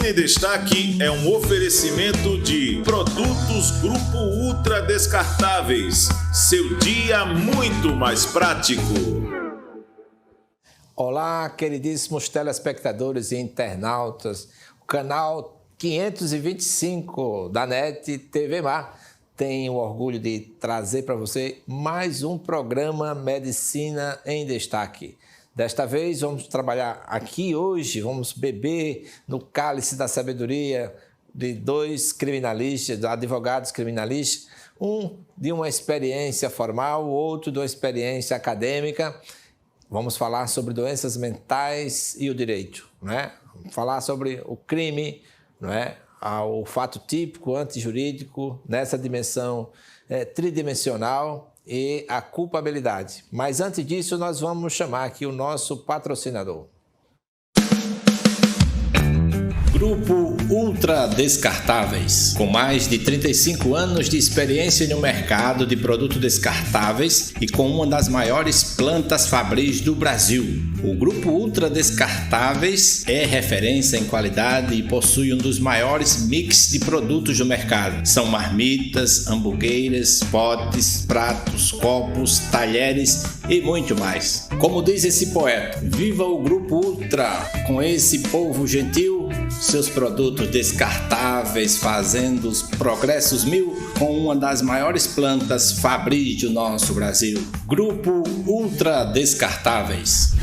Medicina em Destaque é um oferecimento de Produtos Grupo Ultra Descartáveis. Seu dia muito mais prático. Olá, queridíssimos telespectadores e internautas. O canal 525 da NET TV Mar tem o orgulho de trazer para você mais um programa Medicina em Destaque. Desta vez vamos trabalhar aqui hoje, vamos beber no cálice da sabedoria de dois criminalistas, advogados criminalistas, um de uma experiência formal, o outro de uma experiência acadêmica. Vamos falar sobre doenças mentais e o direito, né? Vamos falar sobre o crime, né? O fato típico, antijurídico, nessa dimensão tridimensional, e a culpabilidade. Mas antes disso, nós vamos chamar aqui o nosso patrocinador. Grupo Ultra Descartáveis. Com mais de 35 anos de experiência no mercado de produtos descartáveis e com uma das maiores plantas fabris do Brasil, o Grupo Ultra Descartáveis é referência em qualidade e possui um dos maiores mix de produtos do mercado. São marmitas, hamburgueiras, potes, pratos, copos, talheres e muito mais. Como diz esse poeta, viva o Grupo Ultra, com esse povo gentil, seus produtos descartáveis fazendo os progressos mil com uma das maiores plantas fabris do nosso Brasil. Grupo Ultra Descartáveis.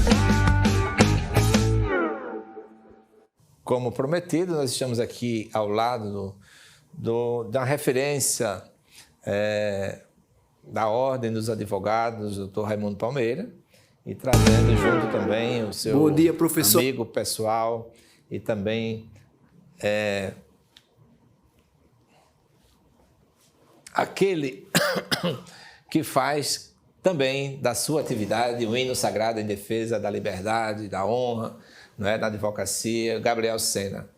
Como prometido, nós estamos aqui ao lado da referência da Ordem dos Advogados, Dr. Raimundo Palmeira, e trazendo junto também o seu Bom dia, professor. Amigo pessoal e também aquele que faz também da sua atividade o hino sagrado em defesa da liberdade, da honra, não é, da advocacia, Gabriel Sena.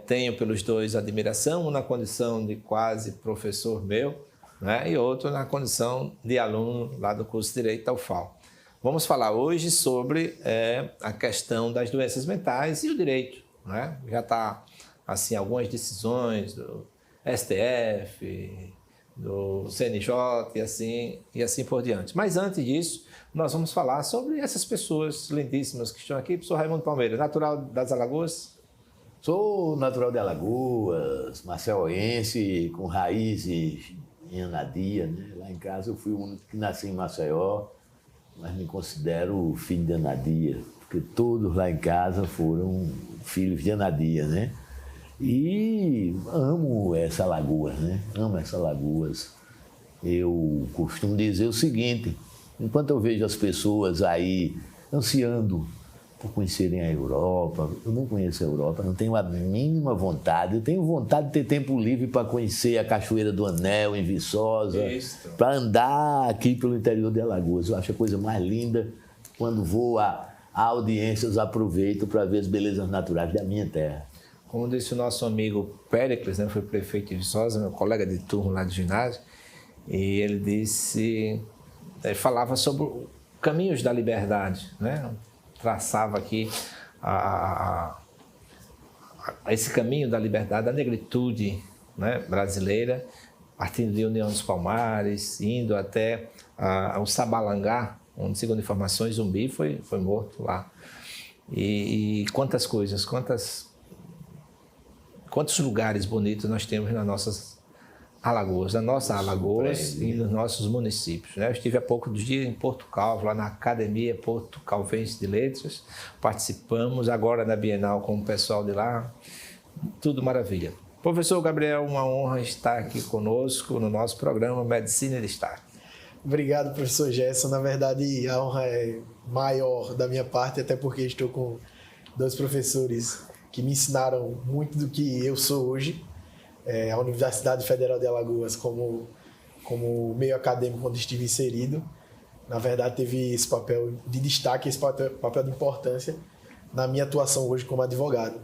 Tenho pelos dois admiração, um na condição de quase professor meu, né, e outro na condição de aluno lá do curso de Direito da UFAL. Vamos falar hoje sobre a questão das doenças mentais e o direito, né? Já está assim algumas decisões do STF, do CNJ e assim por diante. Mas antes disso, nós vamos falar sobre essas pessoas lindíssimas que estão aqui. Professor Raimundo Palmeira, natural das Alagoas? Sou natural de Alagoas, maceióense, com raízes em Anadia, né? Lá em casa eu fui o único que nasci em Maceió, mas me considero filho de Anadia, porque todos lá em casa foram filhos de Anadia, né? E amo essa Alagoas, né? Amo essa Alagoas. Eu costumo dizer o seguinte, enquanto eu vejo as pessoas aí ansiando por conhecerem a Europa, eu não conheço a Europa, não tenho a mínima vontade. Eu tenho vontade de ter tempo livre para conhecer a Cachoeira do Anel, em Viçosa, para andar aqui pelo interior de Alagoas. Eu acho a coisa mais linda. Quando vou a audiências, aproveito para ver as belezas naturais da minha terra. Como disse o nosso amigo Péricles, né, foi prefeito de Viçosa, meu colega de turno lá de ginásio, e ele falava sobre caminhos da liberdade, né? Traçava aqui esse caminho da liberdade, da negritude, né, brasileira, partindo de União dos Palmares, indo até o Sabalangá, onde, segundo informações, Zumbi foi morto lá. E quantas coisas, quantos lugares bonitos nós temos nas nossas Alagoas, na nossa Alagoas e nos nossos municípios, né? Eu estive há poucos dias em Porto Calvo, lá na Academia Porto Calvense de Letras, participamos agora na Bienal com o pessoal de lá, tudo maravilha. Professor Gabriel, uma honra estar aqui conosco no nosso programa Medicina em Destaque. Obrigado, professor Gerson. Na verdade, a honra é maior da minha parte, até porque estou com dois professores que me ensinaram muito do que eu sou hoje. A Universidade Federal de Alagoas, como meio acadêmico onde estive inserido, na verdade teve esse papel de destaque, esse papel de importância na minha atuação hoje como advogado.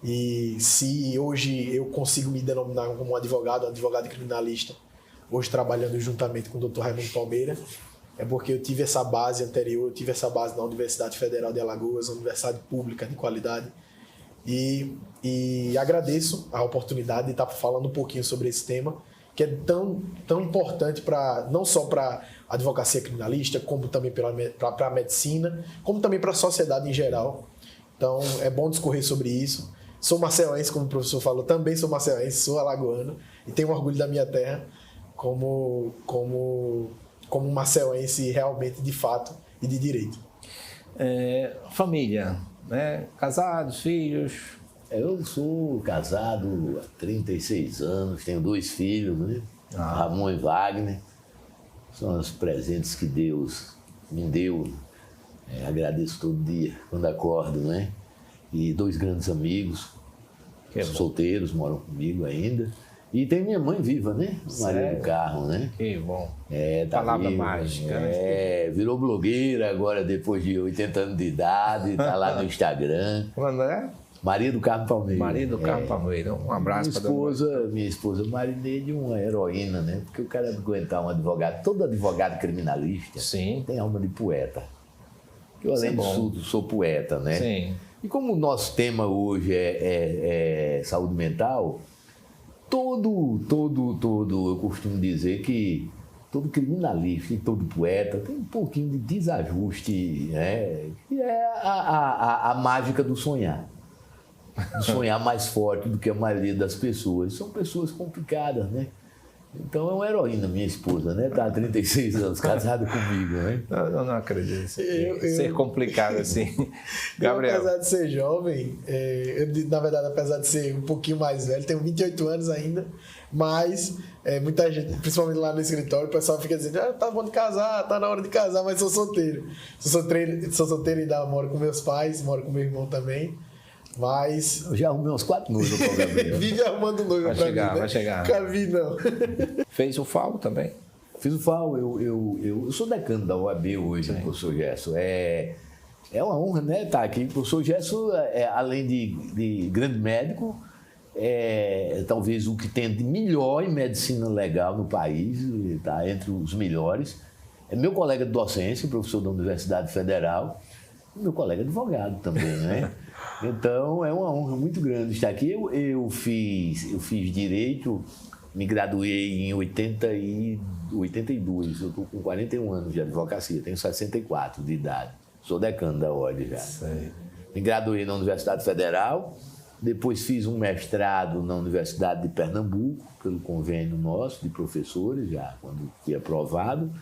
E se hoje eu consigo me denominar como um advogado criminalista, hoje trabalhando juntamente com o Dr. Raimundo Palmeira, é porque eu tive essa base anterior, eu tive essa base na Universidade Federal de Alagoas, uma universidade pública de qualidade, E agradeço a oportunidade de estar falando um pouquinho sobre esse tema, que é tão importante não só para a advocacia criminalista, como também para a medicina, como também para a sociedade em geral. Então, é bom discorrer sobre isso. Sou maceioense, como o professor falou, também sou maceioense, sou alagoano, e tenho orgulho da minha terra como um maceioense realmente de fato e de direito. Família, né? Casados, filhos? Eu sou casado há 36 anos, tenho 2 filhos, né? Ramon e Wagner. São os presentes que Deus me deu. Agradeço todo dia quando acordo, né? E 2 grandes amigos, solteiros, moram comigo ainda. E tem minha mãe viva, né? Maria do Carmo, né? Que bom. Tá Palavra viva, mágica. Virou blogueira agora, depois de 80 anos de idade, tá lá no Instagram. Quando é? Maria do Carmo Palmeira. Maria do Carmo Palmeira. Um abraço para minha esposa Marineide, uma heroína, né? Porque o cara aguentar um advogado, todo advogado criminalista tem alma de poeta. Eu, além de tudo, sou poeta, né? Sim. E como o nosso tema hoje é saúde mental, eu costumo dizer que todo criminalista e todo poeta tem um pouquinho de desajuste, né? Que é a mágica do sonhar. De sonhar mais forte do que a maioria das pessoas. São pessoas complicadas, né? Então é uma heroína, minha esposa, né? Está há 36 anos casada comigo, né? Eu não acredito. Ser complicado assim. Gabriel. Apesar de ser jovem, na verdade, apesar de ser um pouquinho mais velho, tenho 28 anos ainda, mas muita gente, principalmente lá no escritório, o pessoal fica dizendo, tá bom de casar, tá na hora de casar, mas sou solteiro. Sou solteiro e moro com meus pais, moro com meu irmão também. Mas... Eu já arrumei uns 4 noivos para o Gabriel. Vive arrumando noiva para mim, né? Vai chegar. Nunca vi, não. Fez o FAO também? Fiz o FAO. Eu sou decano da OAB hoje, professor Gerson. É uma honra, né, estar aqui. O professor Gerson, além de grande médico, talvez o que tem de melhor em medicina legal no país, está entre os melhores. É meu colega de docência, professor da Universidade Federal, e meu colega advogado também, né? Então, é uma honra muito grande estar aqui. Eu fiz Direito, me graduei em 82. Eu estou com 41 anos de advocacia, tenho 64 de idade. Sou decano da ordem já. Me graduei na Universidade Federal, depois fiz um mestrado na Universidade de Pernambuco, pelo convênio nosso de professores, já quando fui aprovado.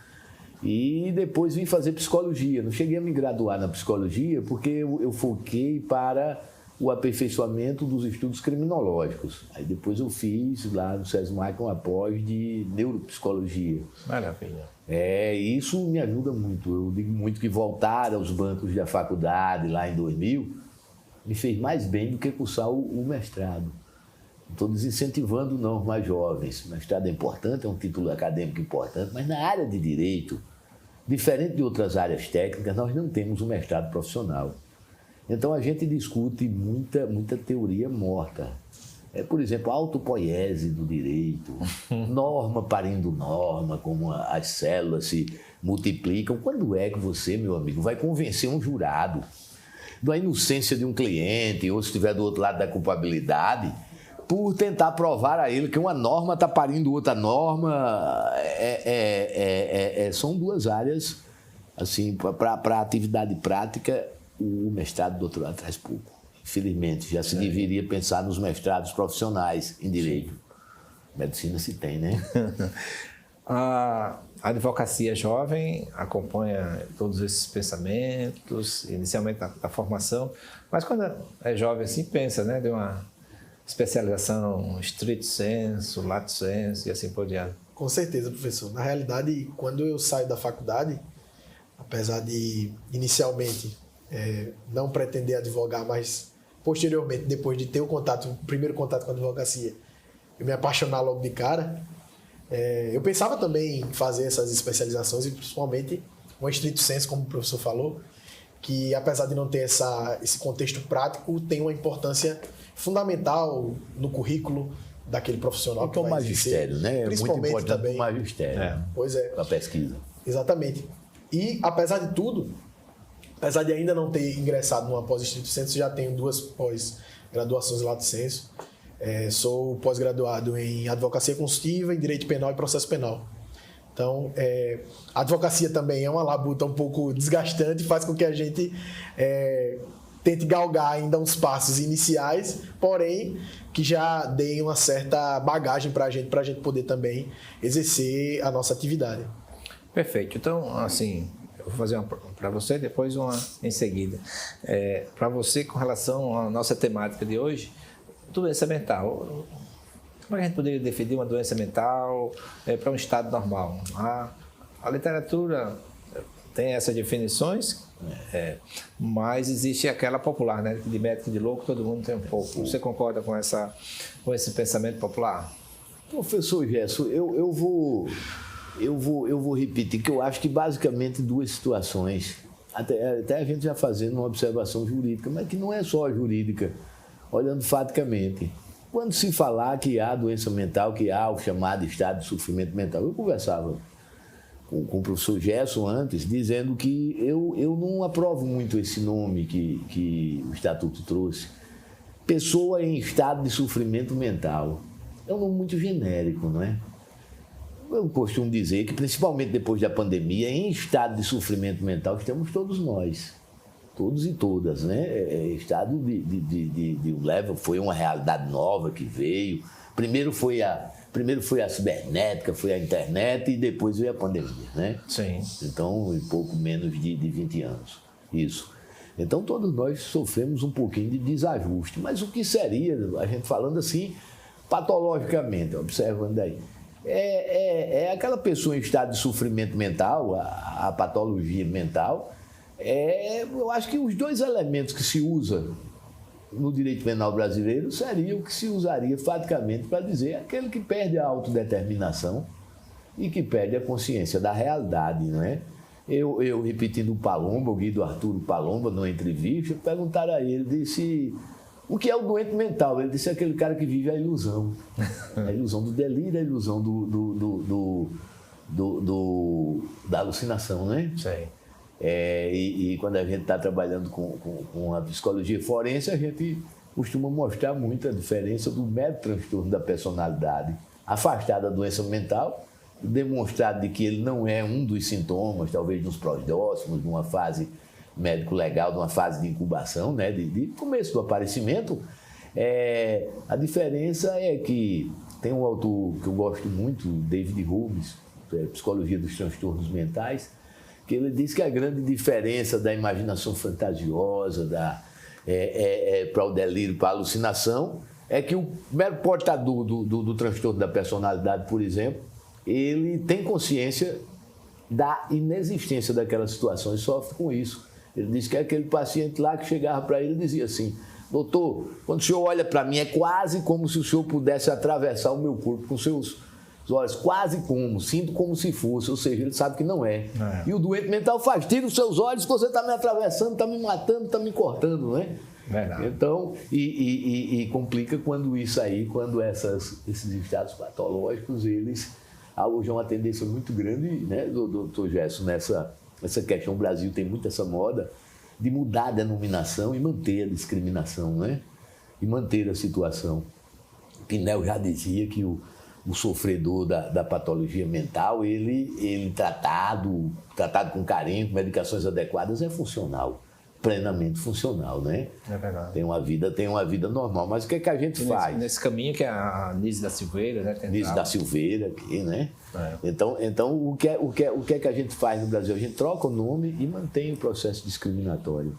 E depois vim fazer psicologia. Não cheguei a me graduar na psicologia porque eu foquei para o aperfeiçoamento dos estudos criminológicos. Aí depois eu fiz lá no SESMAC uma pós de neuropsicologia. Maravilha. Isso me ajuda muito. Eu digo muito que voltar aos bancos da faculdade lá em 2000 me fez mais bem do que cursar o mestrado. Não estou desincentivando não os mais jovens. O mestrado é importante, é um título acadêmico importante, mas na área de direito, diferente de outras áreas técnicas, nós não temos um mestrado profissional. Então a gente discute muita teoria morta. Por exemplo, a autopoiese do direito, norma parindo norma, como as células se multiplicam. Quando é que você, meu amigo, vai convencer um jurado da inocência de um cliente, ou se estiver do outro lado da culpabilidade, por tentar provar a ele que uma norma está parindo outra norma? São 2 áreas, assim, para a atividade prática, o mestrado e o doutorado traz pouco. Infelizmente, já se deveria pensar nos mestrados profissionais em direito. Medicina se tem, né? A advocacia jovem acompanha todos esses pensamentos, inicialmente da formação, mas quando é jovem assim, pensa, né, de uma especialização stricto sensu, lato sensu e assim por diante. Com certeza, professor. Na realidade, quando eu saio da faculdade, apesar de inicialmente não pretender advogar, mas posteriormente, depois de ter o primeiro contato com a advocacia, eu me apaixonar logo de cara, eu pensava também em fazer essas especializações e principalmente uma stricto sensu, como o professor falou, que apesar de não ter esse contexto prático, tem uma importância fundamental no currículo daquele profissional que é o magistério, né? Principalmente muito importante também. O magistério. Pois é. A pesquisa. Exatamente. E, apesar de tudo, apesar de ainda não ter ingressado numa pós stricto sensu, já tenho 2 pós graduações lato sensu. Sou pós-graduado em Advocacia Consultiva, em Direito Penal e Processo Penal. Então, a advocacia também é uma labuta um pouco desgastante, faz com que a gente tente galgar ainda uns passos iniciais, porém, que já deem uma certa bagagem para a gente poder também exercer a nossa atividade. Perfeito. Então, assim, eu vou fazer uma para você, depois uma em seguida. Para você, com relação à nossa temática de hoje, doença mental. Como a gente poderia definir uma doença mental para um estado normal? A literatura tem essas definições, mas existe aquela popular, né? De médico de louco, todo mundo tem um pouco. Você concorda com esse pensamento popular? Professor Gerson, eu vou repetir que eu acho que basicamente duas situações, até a gente já fazendo uma observação jurídica, mas que não é só jurídica, olhando faticamente. Quando se falar que há doença mental, que há o chamado estado de sofrimento mental, eu conversava com o professor Gerson antes, dizendo que eu não aprovo muito esse nome que o Estatuto trouxe. Pessoa em estado de sofrimento mental. É um nome muito genérico, não é? Eu costumo dizer que, principalmente depois da pandemia, em estado de sofrimento mental estamos todos nós. Todos e todas, né? Estado de level foi uma realidade nova que veio. Primeiro foi a cibernética, foi a internet e depois veio a pandemia, né? Sim. Então, em pouco menos de 20 anos. Isso. Então, todos nós sofremos um pouquinho de desajuste. Mas o que seria, a gente falando assim, patologicamente, observando aí, aquela pessoa em estado de sofrimento mental, a patologia mental. Eu acho que os dois elementos que se usa no direito penal brasileiro seriam o que se usaria faticamente para dizer aquele que perde a autodeterminação e que perde a consciência da realidade, não é? Eu repetindo o Palomba, o Guido Arturo Palomba, numa entrevista, perguntaram a ele, disse, o que é o doente mental? Ele disse, aquele cara que vive a ilusão do delírio, a ilusão da alucinação, né? Sim. E quando a gente está trabalhando com a psicologia forense, a gente costuma mostrar muito a diferença do mero transtorno da personalidade afastada da doença mental, demonstrado de que ele não é um dos sintomas, talvez nos próximos, numa fase médico-legal, numa fase de incubação, né, de começo do aparecimento. A diferença é que tem um autor que eu gosto muito, David Holmes, Psicologia dos Transtornos Mentais, que ele diz que a grande diferença da imaginação fantasiosa, para o delírio, para a alucinação, é que o mero portador do transtorno da personalidade, por exemplo, ele tem consciência da inexistência daquela situação e sofre com isso. Ele diz que é aquele paciente lá que chegava para ele e dizia assim, doutor, quando o senhor olha para mim, é quase como se o senhor pudesse atravessar o meu corpo com seus olhos, quase como, sinto como se fosse, ou seja, ele sabe que não é. E o doente mental faz, tira os seus olhos, você está me atravessando, está me matando, está me cortando, não é? Verdade. Então, e complica quando esses estados patológicos, eles hoje é uma tendência muito grande, né, doutor Gerson, nessa questão. O Brasil tem muito essa moda de mudar a denominação e manter a discriminação, né? E manter a situação. Pinel já dizia que o sofredor da patologia mental, ele tratado com carinho, com medicações adequadas, é funcional, plenamente funcional, né? É verdade. Tem uma vida normal, mas o que é que a gente faz? Nesse caminho que é a Nise da Silveira, né? Nise da Silveira aqui, né? Então o que é que a gente faz no Brasil? A gente troca o nome e mantém o processo discriminatório.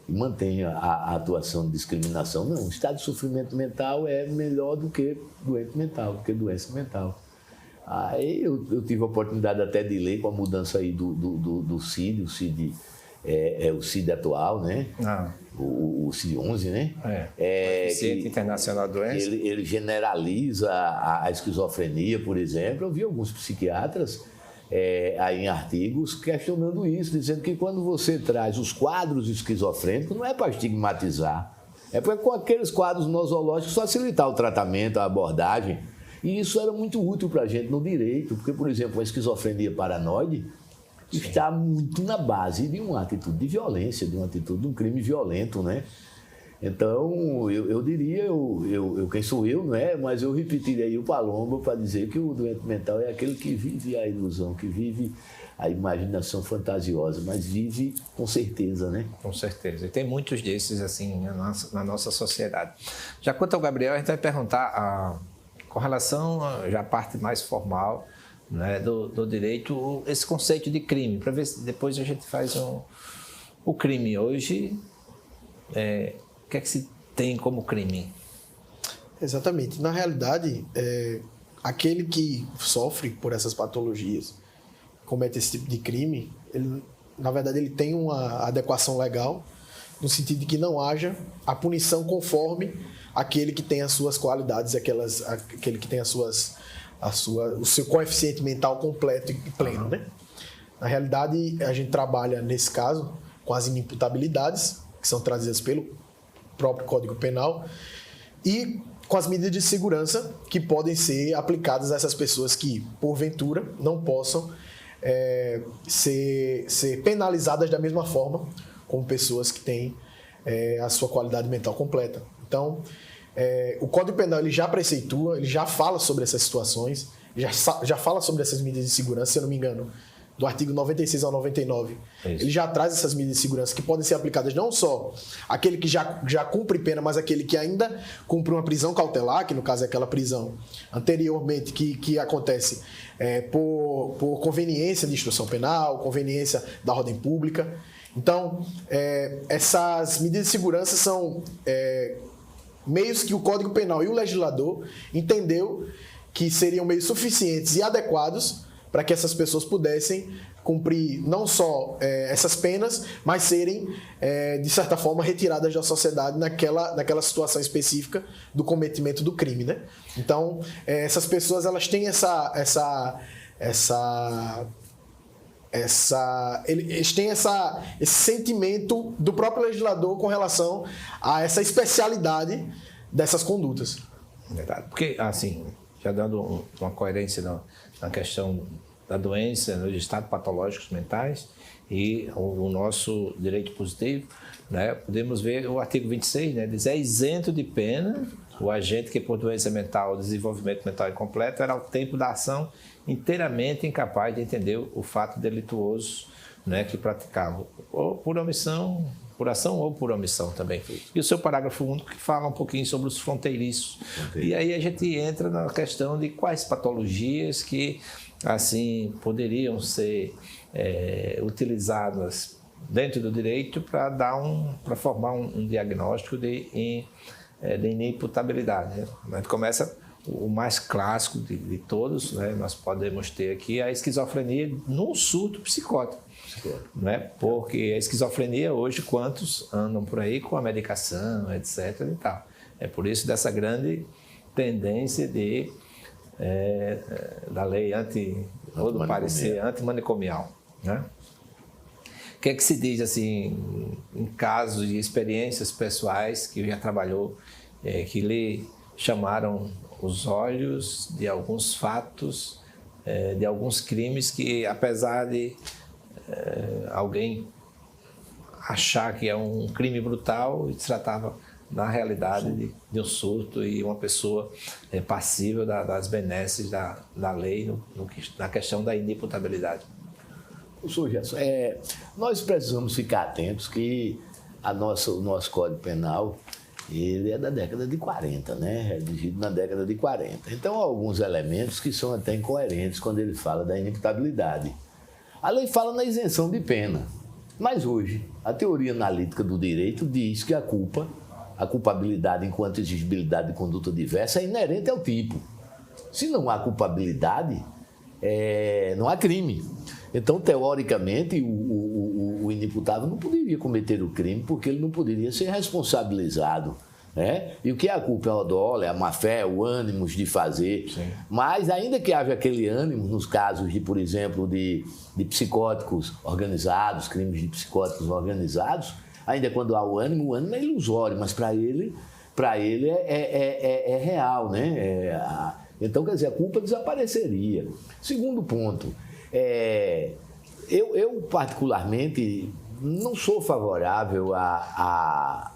E mantém a atuação de discriminação. Não, o estado de sofrimento mental é melhor do que doente mental, do que doença mental. Aí eu tive a oportunidade até de ler com a mudança aí do CID, o CID o CID atual, né? O CID 11, né? O Coeficiente Internacional da Doença. Ele generaliza a esquizofrenia, por exemplo. Eu vi alguns psiquiatras aí em artigos questionando isso, dizendo que quando você traz os quadros esquizofrênicos, não é para estigmatizar, é para com aqueles quadros nosológicos facilitar o tratamento, a abordagem. E isso era muito útil para a gente no direito, porque, por exemplo, a esquizofrenia paranoide está muito na base de uma atitude de violência, de uma atitude de um crime violento, né? Então, eu diria, quem sou eu, não é? Mas eu repetiria aí o Palombo para dizer que o doente mental é aquele que vive a ilusão, que vive a imaginação fantasiosa, mas vive com certeza, né? Com certeza. E tem muitos desses, assim, na nossa sociedade. Já quanto ao Gabriel, a gente vai perguntar, com relação já à parte mais formal, né, do direito, esse conceito de crime, para ver se depois a gente faz o crime. Hoje, o que é que se tem como crime? Exatamente. Na realidade, aquele que sofre por essas patologias, comete esse tipo de crime, na verdade ele tem uma adequação legal, no sentido de que não haja a punição conforme aquele que tem as suas qualidades, aquele que tem o seu coeficiente mental completo e pleno, né? Na realidade, a gente trabalha, nesse caso, com as inimputabilidades, que são trazidas pelo próprio Código Penal, e com as medidas de segurança que podem ser aplicadas a essas pessoas que, porventura, não possam ser penalizadas da mesma forma como pessoas que têm a sua qualidade mental completa. Então, o Código Penal ele já preceitua, ele já fala sobre essas situações, já fala sobre essas medidas de segurança, se eu não me engano, do artigo 96 ao 99. Ele já traz essas medidas de segurança que podem ser aplicadas não só àquele que já cumpre pena, mas àquele que ainda cumpre uma prisão cautelar, que no caso é aquela prisão anteriormente que acontece por conveniência de instrução penal, conveniência da ordem pública. Então, essas medidas de segurança são meios que o Código Penal e o legislador entendeu que seriam meios suficientes e adequados para que essas pessoas pudessem cumprir não só essas penas, mas serem, de certa forma, retiradas da sociedade naquela situação específica do cometimento do crime, né? Então, essas pessoas elas têm eles têm esse sentimento do próprio legislador com relação a essa especialidade dessas condutas. Verdade. Porque, assim, já dando uma coerência na questão da doença, nos estados patológicos mentais e o nosso direito positivo, né, podemos ver o artigo 26, né, diz: é isento de pena o agente que por doença mental, desenvolvimento mental incompleto, era ao tempo da ação inteiramente incapaz de entender o fato delituoso, né, que praticava, ou por omissão, por ação ou por omissão também. E o seu parágrafo único que fala um pouquinho sobre os fronteiriços. E aí a gente entra na questão de quais patologias que, assim, poderiam ser utilizadas dentro do direito para formar um diagnóstico de inimputabilidade, né? A gente começa o mais clássico de todos, né? Nós podemos ter aqui a esquizofrenia num surto psicótico. Né? Porque a esquizofrenia hoje, quantos andam por aí com a medicação, etc. e tal. É por isso dessa grande tendência da lei ou do parecer antimanicomial. Né? O que é que se diz assim, em casos de experiências pessoais que já trabalhou, que lhe chamaram os olhos de alguns fatos, de alguns crimes que, apesar de alguém achar que é um crime brutal, se tratava, na realidade, de um surto e uma pessoa passível das benesses da lei na questão da inimputabilidade. Professor Gerson, nós precisamos ficar atentos que o nosso Código Penal ele é da década de 40, né? Redigido na década de 40. Então, há alguns elementos que são até incoerentes quando ele fala da inimputabilidade. A lei fala na isenção de pena, mas hoje a teoria analítica do direito diz que a culpabilidade enquanto exigibilidade de conduta diversa é inerente ao tipo. Se não há culpabilidade, não há crime. Então, teoricamente, o inimputável não poderia cometer o crime porque ele não poderia ser responsabilizado. Né? E o que é a culpa? É o dolo, é a má-fé, é o ânimo de fazer. Sim. Mas, ainda que haja aquele ânimo, nos casos de, por exemplo, de psicóticos organizados, crimes de psicóticos organizados, ainda quando há o ânimo é ilusório, mas para ele é real. Né? Então, quer dizer, a culpa desapareceria. Segundo ponto, eu particularmente não sou favorável a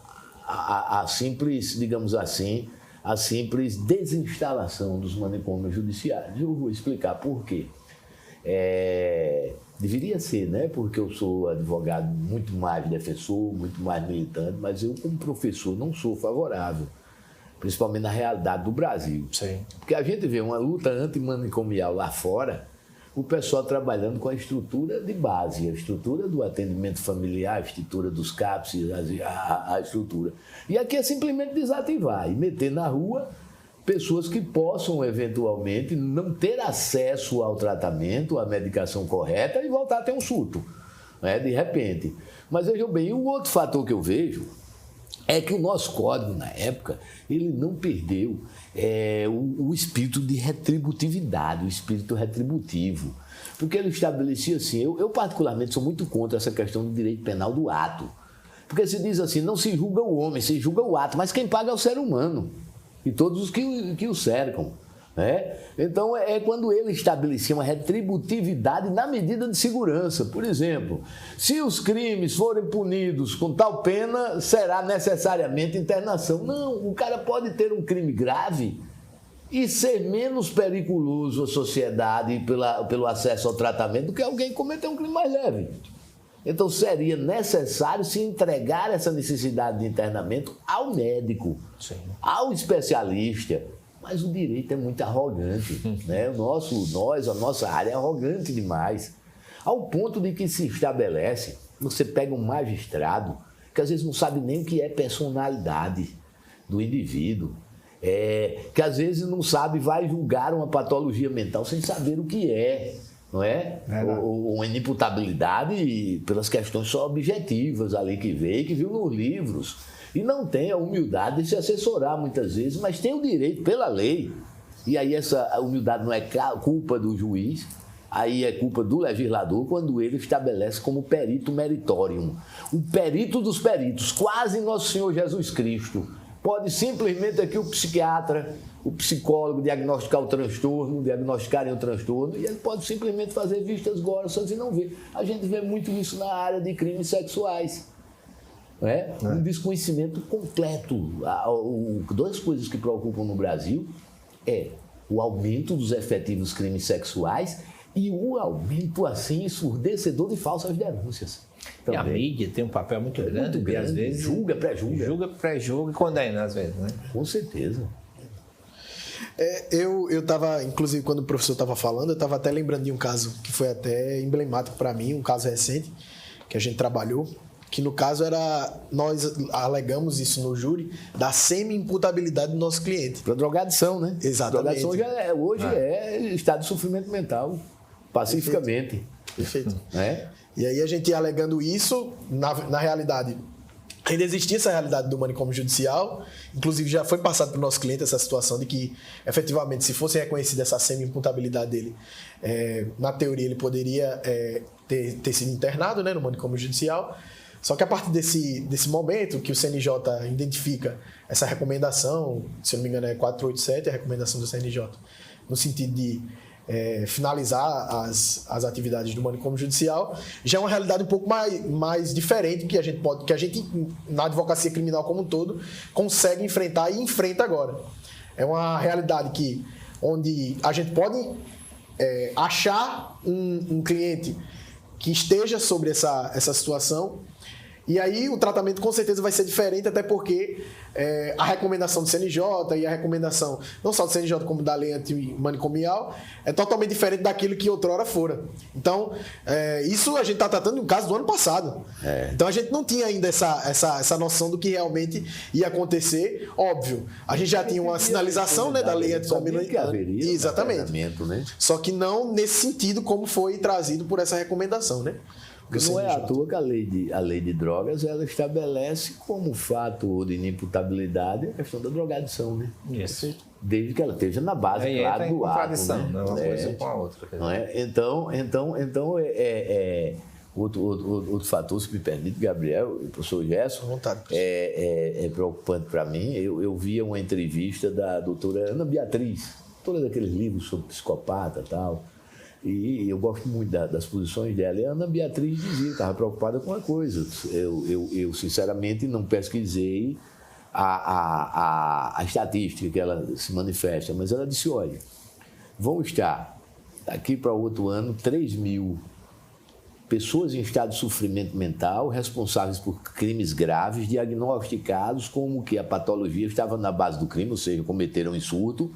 a simples, digamos assim, a simples desinstalação dos manicômios judiciários. Eu vou explicar por quê. Deveria ser, né? Porque eu sou advogado muito mais defensor, muito mais militante, mas eu, como professor, não sou favorável, principalmente na realidade do Brasil. Sim. Porque a gente vê uma luta antimanicomial lá fora, o pessoal trabalhando com a estrutura de base, a estrutura do atendimento familiar, a estrutura dos CAPS, a estrutura. E aqui é simplesmente desativar e meter na rua pessoas que possam, eventualmente, não ter acesso ao tratamento, à medicação correta e voltar a ter um surto, né, de repente. Mas vejam bem, o outro fator que eu vejo é que o nosso código, na época, ele não perdeu o espírito de retributividade, o espírito retributivo. Porque ele estabelecia assim, eu particularmente sou muito contra essa questão do direito penal do ato. Porque se diz assim, não se julga o homem, se julga o ato, mas quem paga é o ser humano e todos os que o cercam. Né? Então, é quando ele estabelecia uma retributividade na medida de segurança. Por exemplo, se os crimes forem punidos com tal pena, será necessariamente internação. Não, o cara pode ter um crime grave e ser menos periculoso à sociedade pelo acesso ao tratamento do que alguém cometer um crime mais leve. Então, seria necessário se entregar essa necessidade de internamento ao médico, sim, ao especialista. Mas o direito é muito arrogante, né? A nossa área é arrogante demais. Ao ponto de que se estabelece, você pega um magistrado que às vezes não sabe nem o que é personalidade do indivíduo, que às vezes não sabe, vai julgar uma patologia mental sem saber o que é, não é? Ou uma inimputabilidade pelas questões só objetivas ali que veio, que viu nos livros. E não tem a humildade de se assessorar muitas vezes, mas tem o direito pela lei. E aí essa humildade não é culpa do juiz, aí é culpa do legislador quando ele estabelece como perito meritorium. O perito dos peritos, quase Nosso Senhor Jesus Cristo. Pode simplesmente aqui o psiquiatra, o psicólogo diagnosticarem o transtorno, e ele pode simplesmente fazer vistas grossas e não ver. A gente vê muito isso na área de crimes sexuais. Um desconhecimento completo. Duas coisas que preocupam no Brasil é o aumento dos efetivos crimes sexuais e o aumento, assim, ensurdecedor de falsas denúncias. Também. E a mídia tem um papel muito grande, e às vezes julga, pré-julga. Julga, pré-julga e condena, às vezes, né? Com certeza. Eu estava, inclusive, quando o professor estava falando, eu estava até lembrando de um caso que foi até emblemático para mim, um caso recente, que a gente trabalhou, que no caso nós alegamos isso no júri, da semi-imputabilidade do nosso cliente. Para drogadição, né? Exatamente. Drogadição hoje é estado de sofrimento mental, pacificamente. Perfeito. Né? E aí a gente alegando isso, na realidade, ainda existia essa realidade do manicômio judicial, inclusive já foi passado para o nosso cliente essa situação de que, efetivamente, se fosse reconhecida essa semi-imputabilidade dele, na teoria ele poderia ter sido internado, né, no manicômio judicial. Só que a partir desse momento que o CNJ identifica essa recomendação, se eu não me engano é 487, a recomendação do CNJ, no sentido de finalizar as atividades do manicômio judicial, já é uma realidade um pouco mais diferente que a gente, na advocacia criminal como um todo, consegue enfrentar e enfrenta agora. É uma realidade onde a gente pode achar um cliente que esteja sobre essa situação. E aí o tratamento com certeza vai ser diferente, até porque a recomendação do CNJ e a recomendação não só do CNJ como da lei antimanicomial é totalmente diferente daquilo que outrora fora. Então, isso a gente está tratando de um caso do ano passado. Então a gente não tinha ainda essa noção do que realmente ia acontecer. Óbvio, a gente já tinha uma sinalização, né, da lei antimanicomial. Exatamente. Né? Só que não nesse sentido como foi trazido por essa recomendação, né? Porque não é à toa que a lei de drogas ela estabelece como fato de inimputabilidade a questão da drogadição, né? Isso. Desde que ela esteja na base, claro, do ato. Né? Uma coisa com a outra. Não é? Então outro fator, se me permite, Gabriel e o professor Gerson, é preocupante para mim. Eu via uma entrevista da doutora Ana Beatriz, autora daqueles livros sobre psicopata e tal. E eu gosto muito das posições dela. E a Ana Beatriz dizia que estava preocupada com uma coisa. Eu sinceramente, não pesquisei a estatística que ela se manifesta, mas ela disse, olha, vão estar daqui para outro ano 3.000 pessoas em estado de sofrimento mental, responsáveis por crimes graves, diagnosticados como que a patologia estava na base do crime, ou seja, cometeram insulto,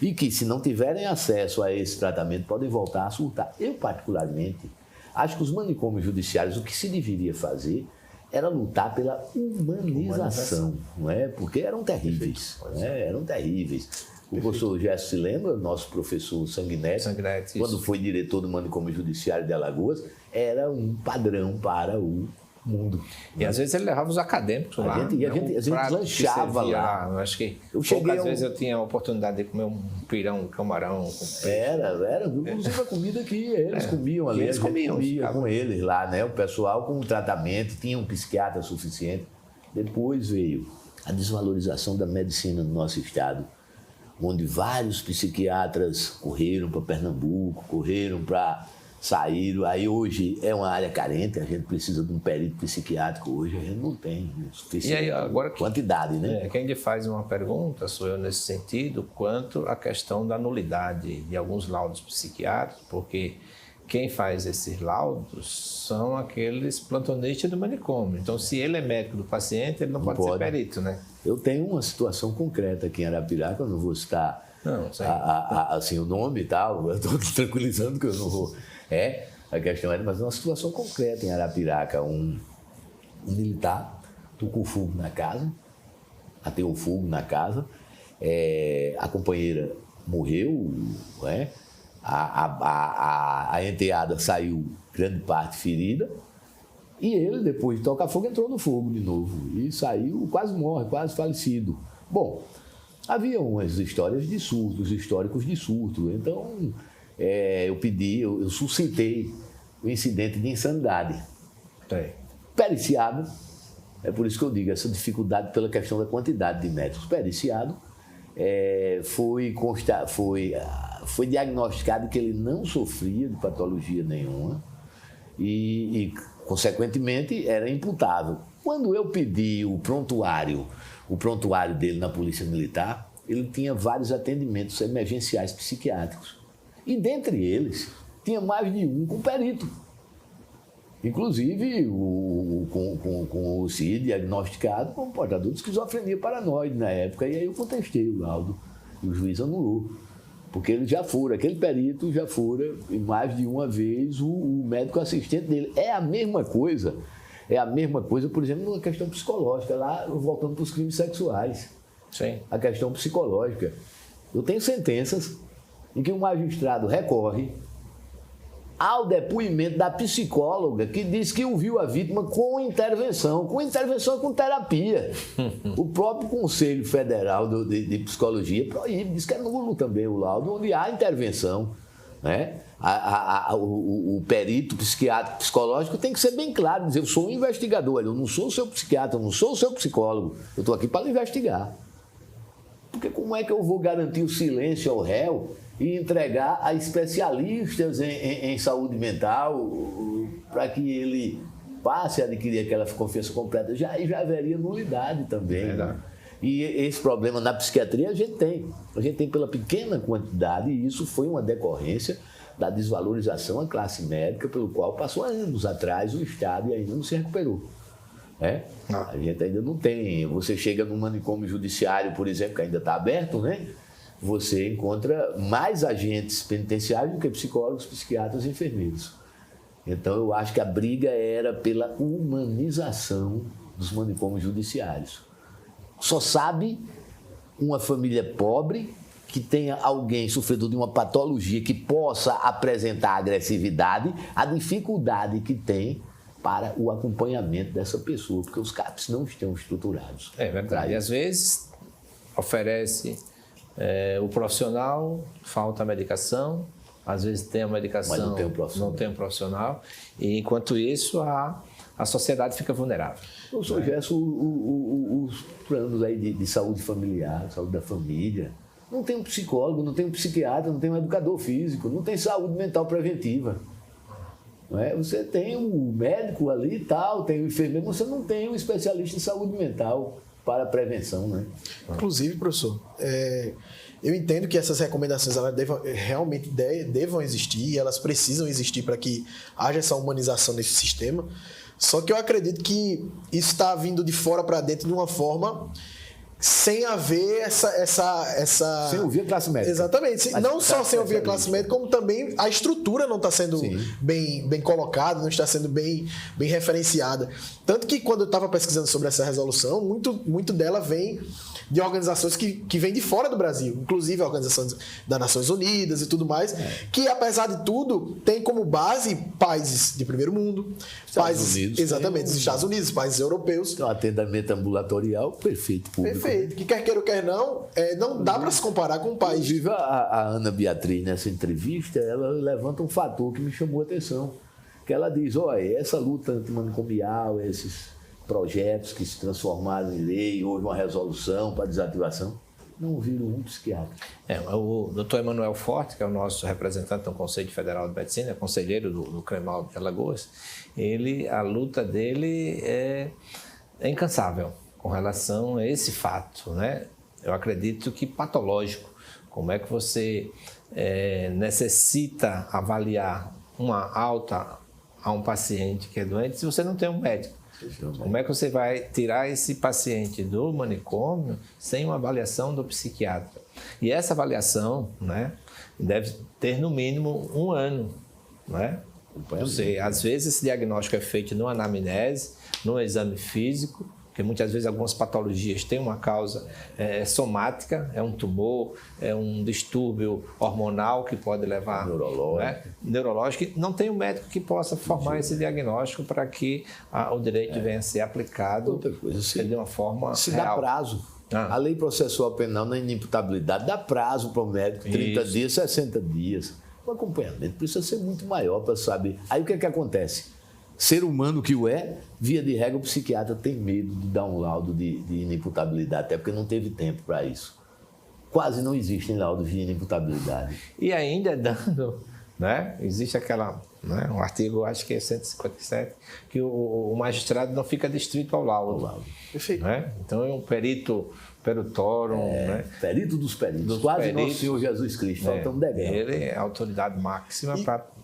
e que, se não tiverem acesso a esse tratamento, podem voltar a surtar. Eu, particularmente, acho que os manicômios judiciários, o que se deveria fazer era lutar pela humanização, não é? Porque eram terríveis, eram terríveis. O professor Gerson se lembra, nosso professor Sanguinetti, quando foi diretor do manicômio judiciário de Alagoas, era um padrão para o mundo. E às vezes ele levava os acadêmicos lá. A gente lanchava lá. Eu acho que poucas vezes eu tinha a oportunidade de comer um pirão, um camarão. Era, inclusive a comida que eles comiam ali. Eles comiam com eles lá, né? O pessoal com tratamento, tinha um psiquiatra suficiente. Depois veio a desvalorização da medicina no nosso estado, onde vários psiquiatras correram para Pernambuco, correram para sair. Aí hoje é uma área carente, a gente precisa de um perito psiquiátrico hoje, a gente não tem suficiente e aí, agora, quantidade, né? Quem lhe faz uma pergunta, sou eu nesse sentido, quanto à questão da nulidade de alguns laudos psiquiátricos, porque quem faz esses laudos são aqueles plantonistas do manicômio. Então, se ele é médico do paciente, ele não pode ser perito, né? Eu tenho uma situação concreta aqui em Arapiraca, eu não vou citar assim, o nome e tal, eu estou tranquilizando que eu não vou... a questão é, mas é uma situação concreta em Arapiraca. Um militar tocou fogo na casa, ateou fogo na casa, a companheira morreu, a enteada saiu grande parte ferida, e ele, depois de tocar fogo, entrou no fogo de novo e saiu, quase morre, quase falecido. Bom, havia umas histórias de surtos, históricos de surto, então eu suscitei o incidente de insanidade. Periciado, é por isso que eu digo, essa dificuldade pela questão da quantidade de médicos. Periciado, foi diagnosticado que ele não sofria de patologia nenhuma e consequentemente, era imputável. Quando eu pedi o prontuário dele na Polícia Militar, ele tinha vários atendimentos emergenciais psiquiátricos. E dentre eles, tinha mais de um com perito. Inclusive, com o CID diagnosticado como portador de esquizofrenia paranoide na época. E aí eu contestei o laudo e o juiz anulou. Porque ele já fura, aquele perito já fura, e mais de uma vez, o médico assistente dele. É a mesma coisa, por exemplo, na questão psicológica, lá voltando para os crimes sexuais. Sim. A questão psicológica. Eu tenho sentenças em que o magistrado recorre ao depoimento da psicóloga que diz que ouviu a vítima com intervenção com terapia. O próprio Conselho Federal de Psicologia proíbe, diz que é nulo também o laudo, onde há intervenção. Né? O perito psiquiátrico psicológico tem que ser bem claro, dizer, eu sou um investigador, eu não sou o seu psiquiatra, eu não sou o seu psicólogo, eu estou aqui para investigar. Porque como é que eu vou garantir o silêncio ao réu e entregar a especialistas em saúde mental para que ele passe a adquirir aquela confiança completa? Já haveria nulidade também. Né? E esse problema na psiquiatria a gente tem. A gente tem pela pequena quantidade, e isso foi uma decorrência da desvalorização à classe médica, pelo qual passou anos atrás o Estado e ainda não se recuperou. A gente ainda não tem. Você chega no manicômio judiciário, por exemplo, que ainda está aberto, né? Você encontra mais agentes penitenciários do que psicólogos, psiquiatras e enfermeiros. Então, eu acho que a briga era pela humanização dos manicômios judiciários. Só sabe uma família pobre que tenha alguém sofredor de uma patologia que possa apresentar agressividade, a dificuldade que tem para o acompanhamento dessa pessoa, porque os CAPs não estão estruturados. É verdade. E às vezes oferece o profissional, falta a medicação, às vezes tem a medicação, mas não tem um profissional, e enquanto isso a sociedade fica vulnerável. Professor Gerson, os planos aí de saúde familiar, saúde da família, não tem um psicólogo, não tem um psiquiatra, não tem um educador físico, não tem saúde mental preventiva. Não é? Você tem um médico ali e tal, tem um enfermeiro, você não tem um especialista em saúde mental. para a prevenção, né? Inclusive, professor, eu entendo que essas recomendações elas realmente devam existir, elas precisam existir para que haja essa humanização desse sistema. Só que eu acredito que isso está vindo de fora para dentro de uma forma sem haver essa... Sem ouvir a classe médica. Exatamente. Não só sem ouvir a classe médica, como também a estrutura não está sendo bem colocada, não está sendo bem referenciada. Tanto que quando eu estava pesquisando sobre essa resolução, muito dela vem de organizações que vêm de fora do Brasil, inclusive organizações das Nações Unidas e tudo mais, que apesar de tudo, tem como base países de primeiro mundo, países Unidos, exatamente, os Estados Unidos, países europeus. Então, atendimento ambulatorial, perfeito, público. Perfeito, que quer queira ou quer não dá para se comparar com um país. Inclusive, a Ana Beatriz, nessa entrevista, ela levanta um fator que me chamou a atenção, que ela diz, olha, essa luta antimanicomial, esses projetos que se transformaram em lei, houve uma resolução para desativação, não viram um psiquiatra. O doutor Emanuel Forte, que é o nosso representante no Conselho Federal de Medicina, conselheiro do CREMAL de Alagoas, a luta dele é incansável com relação a esse fato, né? Eu acredito que patológico. Como é que você necessita avaliar uma alta a um paciente que é doente se você não tem um médico? Como é que você vai tirar esse paciente do manicômio sem uma avaliação do psiquiatra? E essa avaliação, né, deve ter no mínimo 1 ano. Né? Às vezes esse diagnóstico é feito numa anamnese, num exame físico, porque muitas vezes algumas patologias têm uma causa somática, é um tumor, é um distúrbio hormonal que pode levar... Neurológico. Não tem um médico que possa formar esse diagnóstico para que o direito venha a ser aplicado. Outra coisa, de uma forma se real. Dá prazo. A lei processual penal na inimputabilidade dá prazo para o médico, 30 dias, 60 dias. O acompanhamento precisa ser muito maior para saber. Aí o que é que acontece? Ser humano que o via de regra, o psiquiatra tem medo de dar um laudo de inimputabilidade, até porque não teve tempo para isso. Quase não existem laudos de inimputabilidade. E ainda dando, né? Existe um artigo, acho que é 157, que o magistrado não fica distrito ao laudo. Perfeito. Né? Então é um perito perutórum, né? Perito dos peritos. Quase nosso Senhor Jesus Cristo. Faltamos devendo. Ele é a autoridade máxima para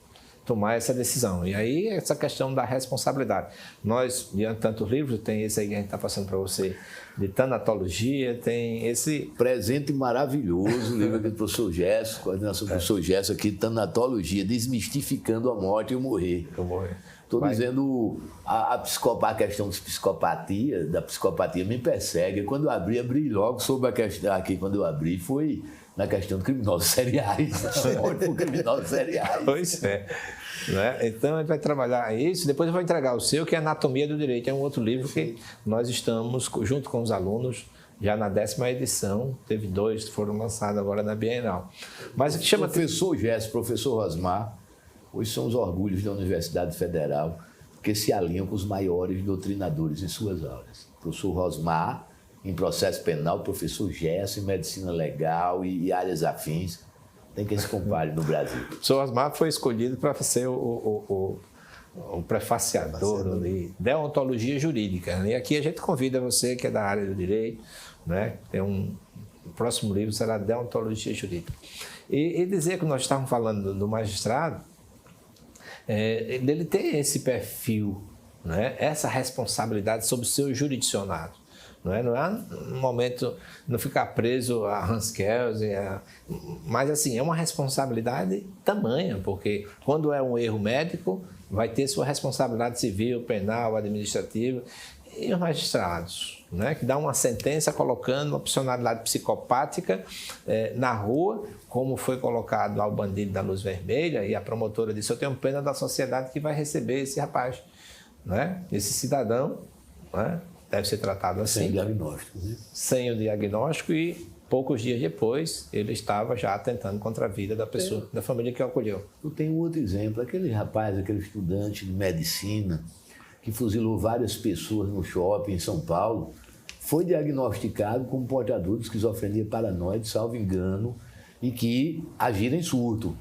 tomar essa decisão. E aí, essa questão da responsabilidade. Nós, diante de tantos livros, tem esse aí que a gente está passando para você, de tanatologia, tem esse... Presente maravilhoso, livro aqui do professor Gesso, coordenação do professor Gesso aqui, Tanatologia, Desmistificando a Morte e o Morrer. Estou dizendo, a questão da psicopatia me persegue. Quando eu abri logo sobre a questão, aqui quando eu abri, foi na questão de criminosos seriais. Morte por criminosos seriais. Pois é. Né? Então, a gente vai trabalhar isso. Depois eu vou entregar o seu, que é Anatomia do Direito. É um outro livro que nós estamos, junto com os alunos, já na 10ª edição. Teve 2 que foram lançados agora na Bienal. Mas o que chama... Professor Gesso, professor Rosmar, hoje são os orgulhos da Universidade Federal, que se alinham com os maiores doutrinadores em suas aulas. Professor Rosmar, em processo penal, professor Gesso em medicina legal e áreas afins. Tem que se compare no Brasil. O professor Osmar foi escolhido para ser o prefaciador de deontologia jurídica. Né? E aqui a gente convida você que é da área do direito, né? Tem o próximo livro será Deontologia Jurídica. E dizer que nós estávamos falando do magistrado, dele ter esse perfil, né? Essa responsabilidade sobre o seu jurisdicionado. Não é um momento, não ficar preso a Hans Kelsen, mas assim, é uma responsabilidade tamanha, porque quando é um erro médico, vai ter sua responsabilidade civil, penal, administrativa, e os magistrados, né, que dá uma sentença colocando uma opcionalidade psicopática na rua, como foi colocado lá o bandido da luz vermelha, e a promotora disse, eu tenho pena da sociedade que vai receber esse rapaz, né, esse cidadão, né, deve ser tratado assim. Sem diagnóstico, né? Sem o diagnóstico e poucos dias depois ele estava já atentando contra a vida da pessoa, da família que o acolheu. Eu tenho outro exemplo, aquele rapaz, aquele estudante de medicina que fuzilou várias pessoas no shopping em São Paulo, foi diagnosticado como portador de esquizofrenia paranoide, salvo engano, e que agira em surto.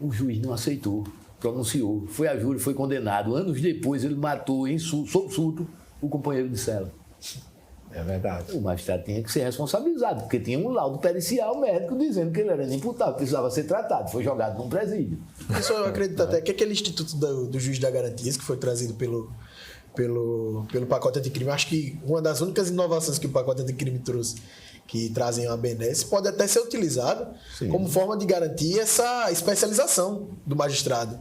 O juiz não aceitou, pronunciou, foi a júri, foi condenado. Anos depois ele matou sob surto o companheiro de cela. É verdade. O magistrado tinha que ser responsabilizado, porque tinha um laudo pericial médico dizendo que ele era inimputável, precisava ser tratado, foi jogado num presídio. Isso eu acredito até que aquele instituto do juiz da garantias que foi trazido pelo pacote anticrime, acho que uma das únicas inovações que o pacote anticrime trouxe, que trazem a benesse, pode até ser utilizado como forma de garantir essa especialização do magistrado.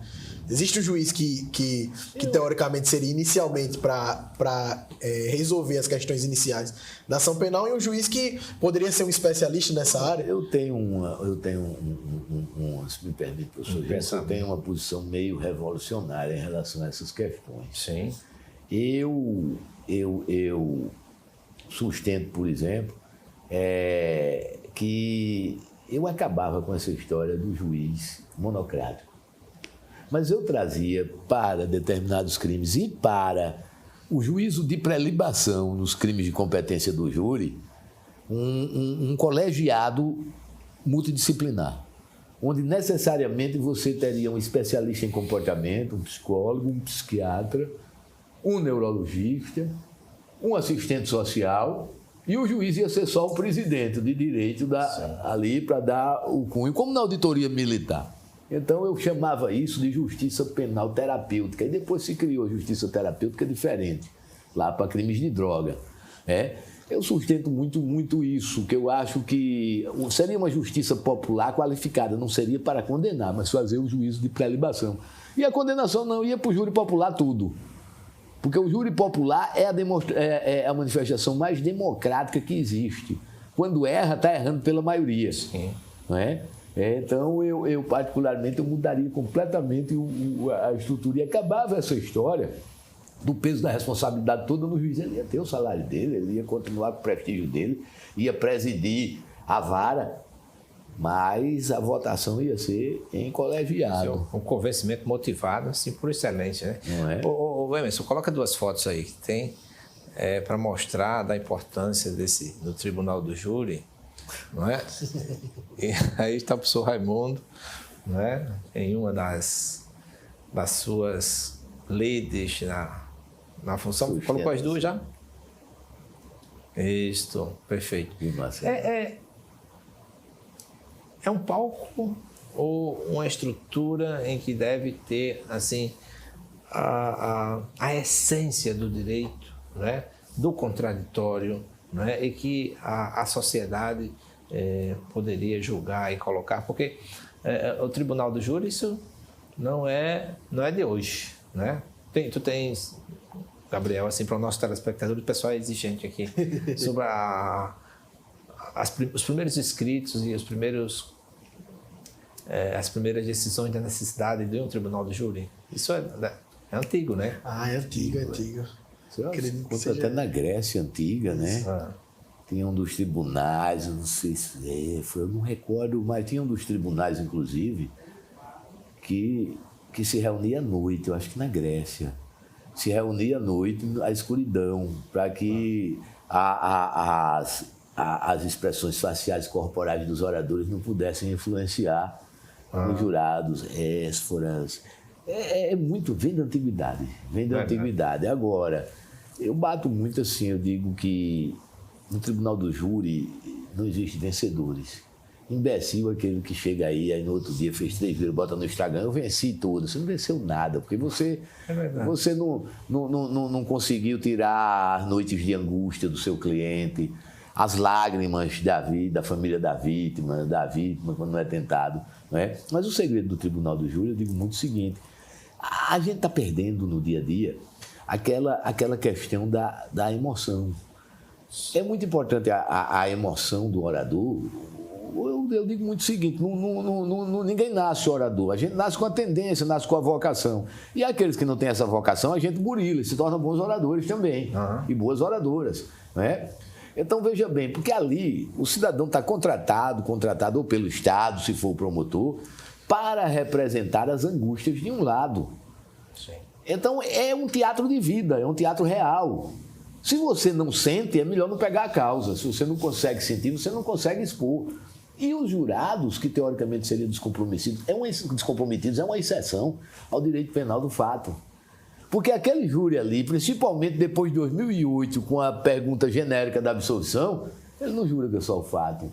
Existe um juiz que teoricamente seria inicialmente para resolver as questões iniciais da ação penal e um juiz que poderia ser um especialista nessa área. Eu tenho se me permite, professor Gerson, eu tenho uma posição meio revolucionária em relação a essas questões. Sim. Eu sustento, por exemplo, que eu acabava com essa história do juiz monocrático. Mas eu trazia para determinados crimes e para o juízo de prelibação nos crimes de competência do júri um colegiado multidisciplinar, onde necessariamente você teria um especialista em comportamento, um psicólogo, um psiquiatra, um neurologista, um assistente social e o juiz ia ser só o presidente de direito ali para dar o cunho, como na auditoria militar. Então, eu chamava isso de justiça penal terapêutica. E depois se criou a justiça terapêutica diferente, lá para crimes de droga. Eu sustento muito isso, que eu acho que seria uma justiça popular qualificada, não seria para condenar, mas fazer o juízo de prelibação. E a condenação não ia para o júri popular tudo. Porque o júri popular é a manifestação mais democrática que existe. Quando erra, está errando pela maioria. Sim. Não é? Então, eu particularmente, eu mudaria completamente a estrutura e acabava essa história do peso da responsabilidade toda no juiz. Ele ia ter o salário dele, ele ia continuar com o prestígio dele, ia presidir a vara, mas a votação ia ser em colegiado. Um convencimento motivado, assim, por excelência, né? Não é? Ô, Emerson, coloca 2 fotos aí que tem para mostrar da importância do Tribunal do Júri. Não é? E aí está o professor Raimundo, não é? Em uma das suas leads na função. Colocou as 2 já? Isso, perfeito. É um palco ou uma estrutura em que deve ter assim a essência do direito, não é? Do contraditório, não é? E que a sociedade poderia julgar e colocar, porque o Tribunal do Júri, isso não é de hoje, né? Tu tens, Gabriel, assim, para o nosso telespectador, o pessoal é exigente aqui, sobre os primeiros escritos e as primeiras decisões da necessidade de um Tribunal do Júri. Isso é antigo, né? É antigo. Acredito que seja... Até na Grécia Antiga, né? Tinha um dos tribunais, eu não sei se eu não recordo, mas tinha um dos tribunais, inclusive, que se reunia à noite, eu acho que na Grécia. Se reunia à noite, à escuridão, para que as expressões faciais corporais dos oradores não pudessem influenciar os jurados, ésforas. Vem da antiguidade, antiguidade. Agora, eu bato muito assim, eu digo que no Tribunal do Júri não existe vencedores. Imbecil aquele que chega aí no outro dia fez 3 vezes, bota no Instagram, eu venci tudo. Você não venceu nada, porque você não conseguiu tirar as noites de angústia do seu cliente, as lágrimas da família da vítima quando não é tentado. Não é? Mas o segredo do Tribunal do Júri, eu digo muito o seguinte, a gente está perdendo no dia a dia aquela questão da emoção. É muito importante a emoção do orador. Eu digo muito o seguinte, ninguém nasce orador, a gente nasce com a tendência, nasce com a vocação. E aqueles que não têm essa vocação, a gente burila, se tornam bons oradores também, e boas oradoras. Não é? Então, veja bem, porque ali o cidadão está contratado ou pelo Estado, se for o promotor, para representar as angústias de um lado. Sim. Então, é um teatro de vida, é um teatro real. Se você não sente, é melhor não pegar a causa. Se você não consegue sentir, você não consegue expor. E os jurados, que teoricamente seriam descomprometidos, é uma exceção ao direito penal do fato. Porque aquele júri ali, principalmente depois de 2008, com a pergunta genérica da absolvição, ele não julga só o fato.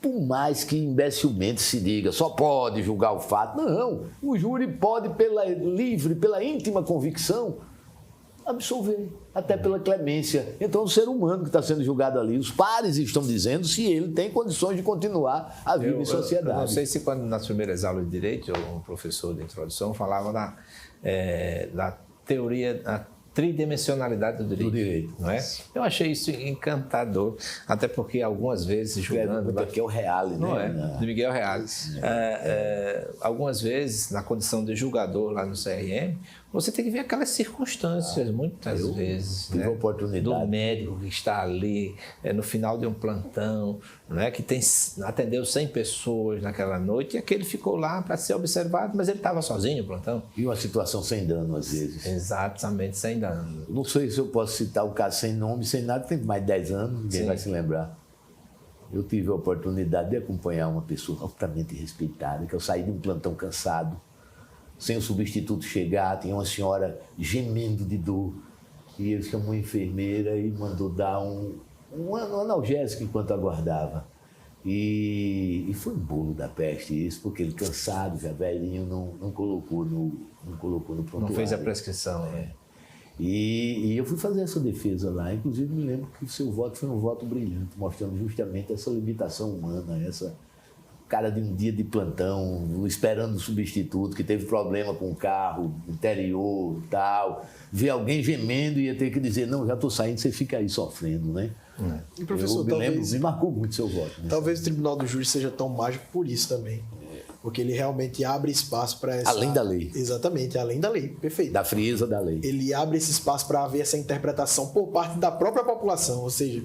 Por mais que imbecilmente se diga, só pode julgar o fato. Não, o júri pode, pela íntima convicção, absolver, até pela clemência. Então, o ser humano que está sendo julgado ali, os pares estão dizendo se ele tem condições de continuar a viver em sociedade. Eu não sei se quando nas primeiras aulas de direito, um professor de introdução falava da teoria, da tridimensionalidade do direito. Não é? Eu achei isso encantador, até porque algumas vezes julgando... Aqui é o Reale, não né? De Miguel Reale. Algumas vezes, na condição de julgador lá no CRM, você tem que ver aquelas circunstâncias, muitas vezes, tive a oportunidade do médico que está ali no final de um plantão, né, que atendeu 100 pessoas naquela noite, e aquele ficou lá para ser observado, mas ele estava sozinho no plantão. E uma situação sem dano, às vezes. Exatamente, sem dano. Não sei se eu posso citar o caso sem nome, sem nada, tem mais de 10 anos, ninguém vai se lembrar. Eu tive a oportunidade de acompanhar uma pessoa altamente respeitada, que eu saí de um plantão cansado, sem o substituto chegar, tinha uma senhora gemendo de dor, e ele chamou a enfermeira e mandou dar um analgésico enquanto aguardava. E foi um bolo da peste isso, porque ele cansado, já velhinho, não colocou no prontuário. Não fez a prescrição. E eu fui fazer essa defesa lá, inclusive me lembro que o seu voto foi um voto brilhante, mostrando justamente essa limitação humana, essa... cara de um dia de plantão, esperando o substituto, que teve problema com o carro, interior e tal, ver alguém gemendo e ia ter que dizer, não, já estou saindo, você fica aí sofrendo, né? E, professor, me marcou muito seu voto. Né? Talvez o Tribunal do Júri seja tão mágico por isso também. Porque ele realmente abre espaço para essa... Além da lei. Exatamente, além da lei, perfeito. Da frieza da lei. Ele abre esse espaço para haver essa interpretação por parte da própria população, ou seja...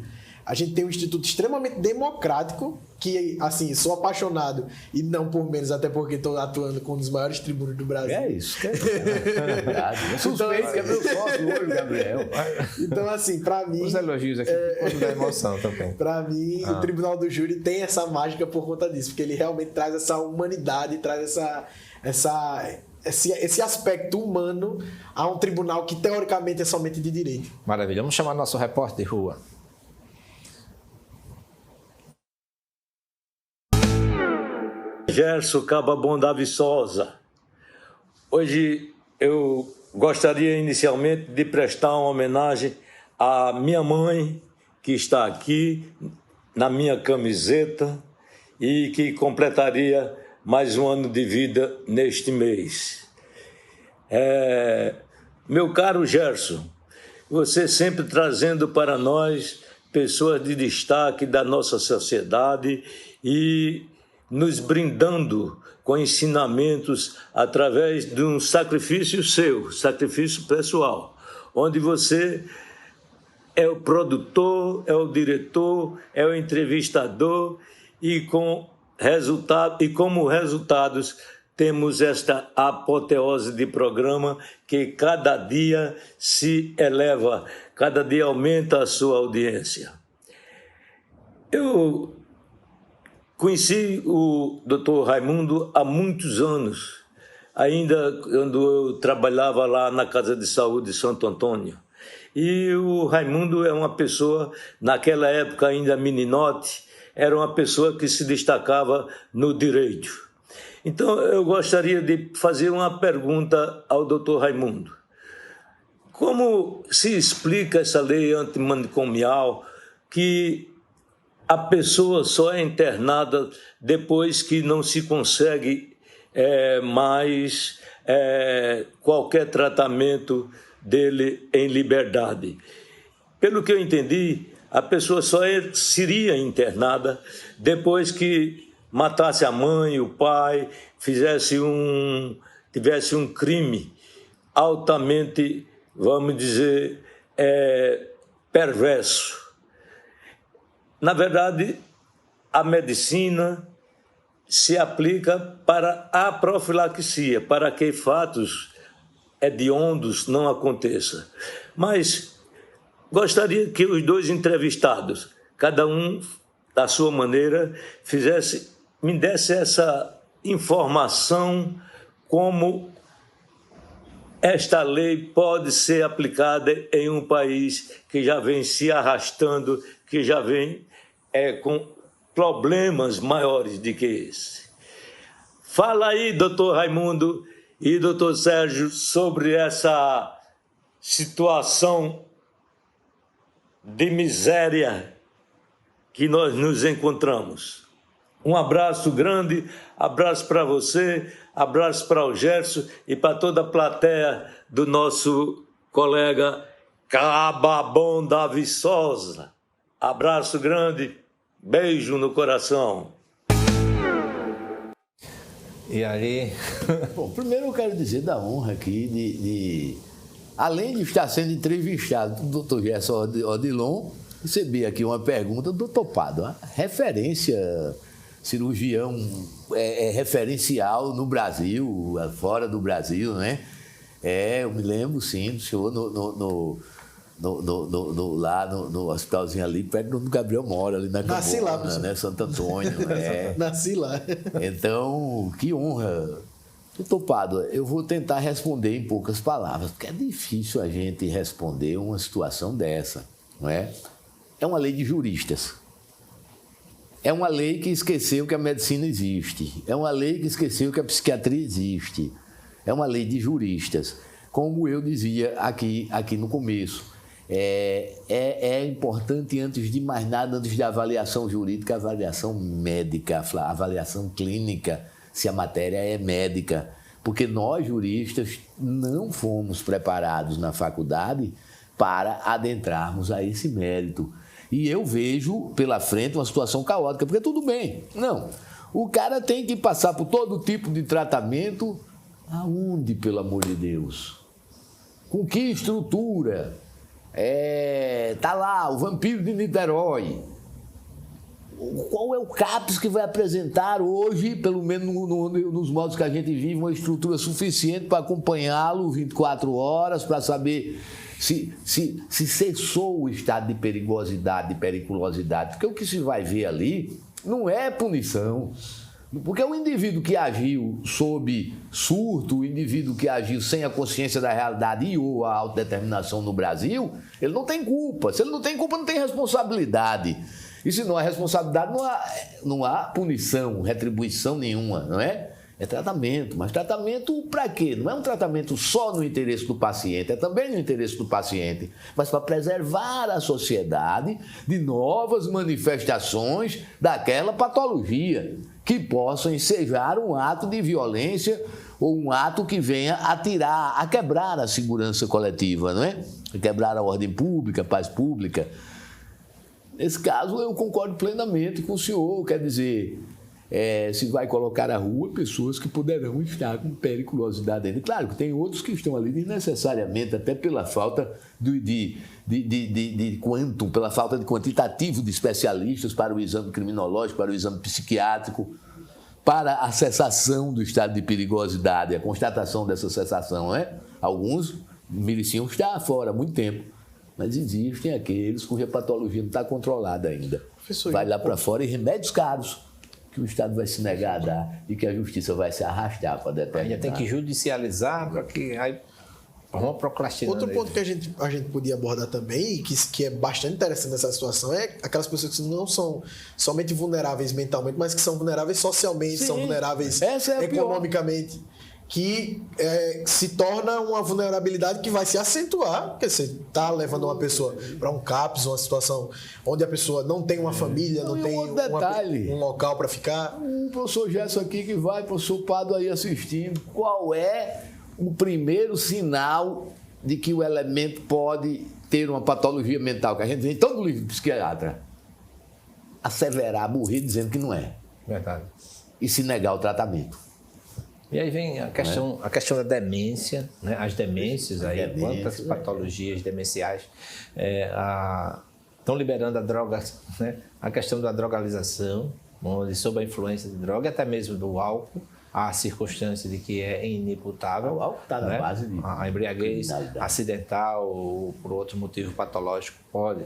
A gente tem um instituto extremamente democrático, que, assim, sou apaixonado, e não por menos, até porque estou atuando com um dos maiores tribunos do Brasil. É isso. É suspeito que é meu sócio hoje, Gabriel. Então, assim, para mim... Os elogios aqui podem dar emoção também. Para mim, o Tribunal do Júri tem essa mágica por conta disso, porque ele realmente traz essa humanidade, traz esse aspecto humano a um tribunal que, teoricamente, é somente de direito. Maravilha. Vamos chamar nosso repórter de rua. Gerson Cababon da Viçosa. Hoje eu gostaria inicialmente de prestar uma homenagem à minha mãe, que está aqui na minha camiseta e que completaria mais um ano de vida neste mês. Meu caro Gerson, você sempre trazendo para nós pessoas de destaque da nossa sociedade e nos brindando com ensinamentos através de um sacrifício seu, sacrifício pessoal, onde você é o produtor, é o diretor, é o entrevistador e como resultados temos esta apoteose de programa que cada dia se eleva, cada dia aumenta a sua audiência. Eu conheci o Dr. Raimundo há muitos anos, ainda quando eu trabalhava lá na Casa de Saúde de Santo Antônio. E o Raimundo é uma pessoa, naquela época ainda meninote, era uma pessoa que se destacava no direito. Então, eu gostaria de fazer uma pergunta ao Dr. Raimundo. Como se explica essa lei antimanicomial que a pessoa só é internada depois que não se consegue mais qualquer tratamento dele em liberdade? Pelo que eu entendi, a pessoa só seria internada depois que matasse a mãe, o pai, tivesse um crime altamente, vamos dizer, perverso. Na verdade, a medicina se aplica para a profilaxia, para que fatos hediondos não aconteçam. Mas gostaria que os dois entrevistados, cada um da sua maneira, me desse essa informação como esta lei pode ser aplicada em um país que já vem se arrastando, que já vem com problemas maiores do que esse. Fala aí, doutor Raimundo e doutor Sérgio, sobre essa situação de miséria que nós nos encontramos. Um abraço grande, abraço para você, abraço para o Gerson e para toda a plateia do nosso colega Cababão da Viçosa. Abraço grande, beijo no coração. E aí? Bom, primeiro eu quero dizer da honra aqui além de estar sendo entrevistado do Dr. Gerson Odilon, recebi aqui uma pergunta do Dr. Pádua, referência, cirurgião referencial no Brasil, fora do Brasil, né? Eu me lembro, sim, do senhor lá no hospitalzinho ali, perto do Gabriel Mora, ali na Nasci lá, né? Santo Antônio. Nasci lá. Então, que honra. Doutor Pádua, eu vou tentar responder em poucas palavras, porque é difícil a gente responder uma situação dessa, não é? É uma lei de juristas. É uma lei que esqueceu que a medicina existe. É uma lei que esqueceu que a psiquiatria existe. É uma lei de juristas. Como eu dizia aqui no começo, é importante, antes de mais nada, antes da avaliação jurídica, a avaliação médica, a avaliação clínica, se a matéria é médica. Porque nós, juristas, não fomos preparados na faculdade para adentrarmos a esse mérito. E eu vejo pela frente uma situação caótica, porque tudo bem. Não, o cara tem que passar por todo tipo de tratamento. Aonde, pelo amor de Deus? Com que estrutura? Tá lá, o Vampiro de Niterói. Qual é o CAPES que vai apresentar hoje, pelo menos nos modos que a gente vive, uma estrutura suficiente para acompanhá-lo 24 horas, para saber se cessou o estado de perigosidade, de periculosidade? Porque o que se vai ver ali não é punição. Porque o indivíduo que agiu sob surto, o indivíduo que agiu sem a consciência da realidade e ou a autodeterminação no Brasil, ele não tem culpa. Se ele não tem culpa, não tem responsabilidade. E se não há responsabilidade, não há punição, retribuição nenhuma, não é? É tratamento. Mas tratamento para quê? Não é um tratamento só no interesse do paciente, é também no interesse do paciente, mas para preservar a sociedade de novas manifestações daquela patologia que possam ensejar um ato de violência ou um ato que venha a quebrar a segurança coletiva, não é? A quebrar a ordem pública, a paz pública. Nesse caso, eu concordo plenamente com o senhor, quer dizer, se vai colocar à rua pessoas que poderão estar com periculosidade ainda. Claro que tem outros que estão ali desnecessariamente, até pela falta de quantum, pela falta de quantitativo de especialistas para o exame criminológico, para o exame psiquiátrico, para a cessação do estado de perigosidade, a constatação dessa cessação, né? Alguns mereciam estar fora há muito tempo. Mas existem aqueles cuja patologia não está controlada ainda. Professor, vai lá para fora e remédios caros que o Estado vai se negar a dar e que a Justiça vai se arrastar para determinar. Ainda tem que judicializar para que aí vamos procrastinando. Outro ponto que a gente podia abordar também, e que é bastante interessante nessa situação, é aquelas pessoas que não são somente vulneráveis mentalmente, mas que são vulneráveis socialmente, são vulneráveis economicamente. Que se torna uma vulnerabilidade que vai se acentuar, porque você está levando uma pessoa para um CAPS, uma situação onde a pessoa não tem uma família, não tem um local para ficar. O professor Gerson aqui que vai, o professor Pádua aí assistindo, qual é o primeiro sinal de que o elemento pode ter uma patologia mental, que a gente vê em todo livro de psiquiatra? Asseverar, morrer dizendo que não é. Verdade. E se negar o tratamento. E aí vem a questão da demência, né? As demências aí, quantas patologias demenciais estão liberando a droga, né? A questão da drogalização, onde sob a influência de droga, até mesmo do álcool, a circunstância de que é inimputável, Está na base de a embriaguez acidental ou por outro motivo patológico pode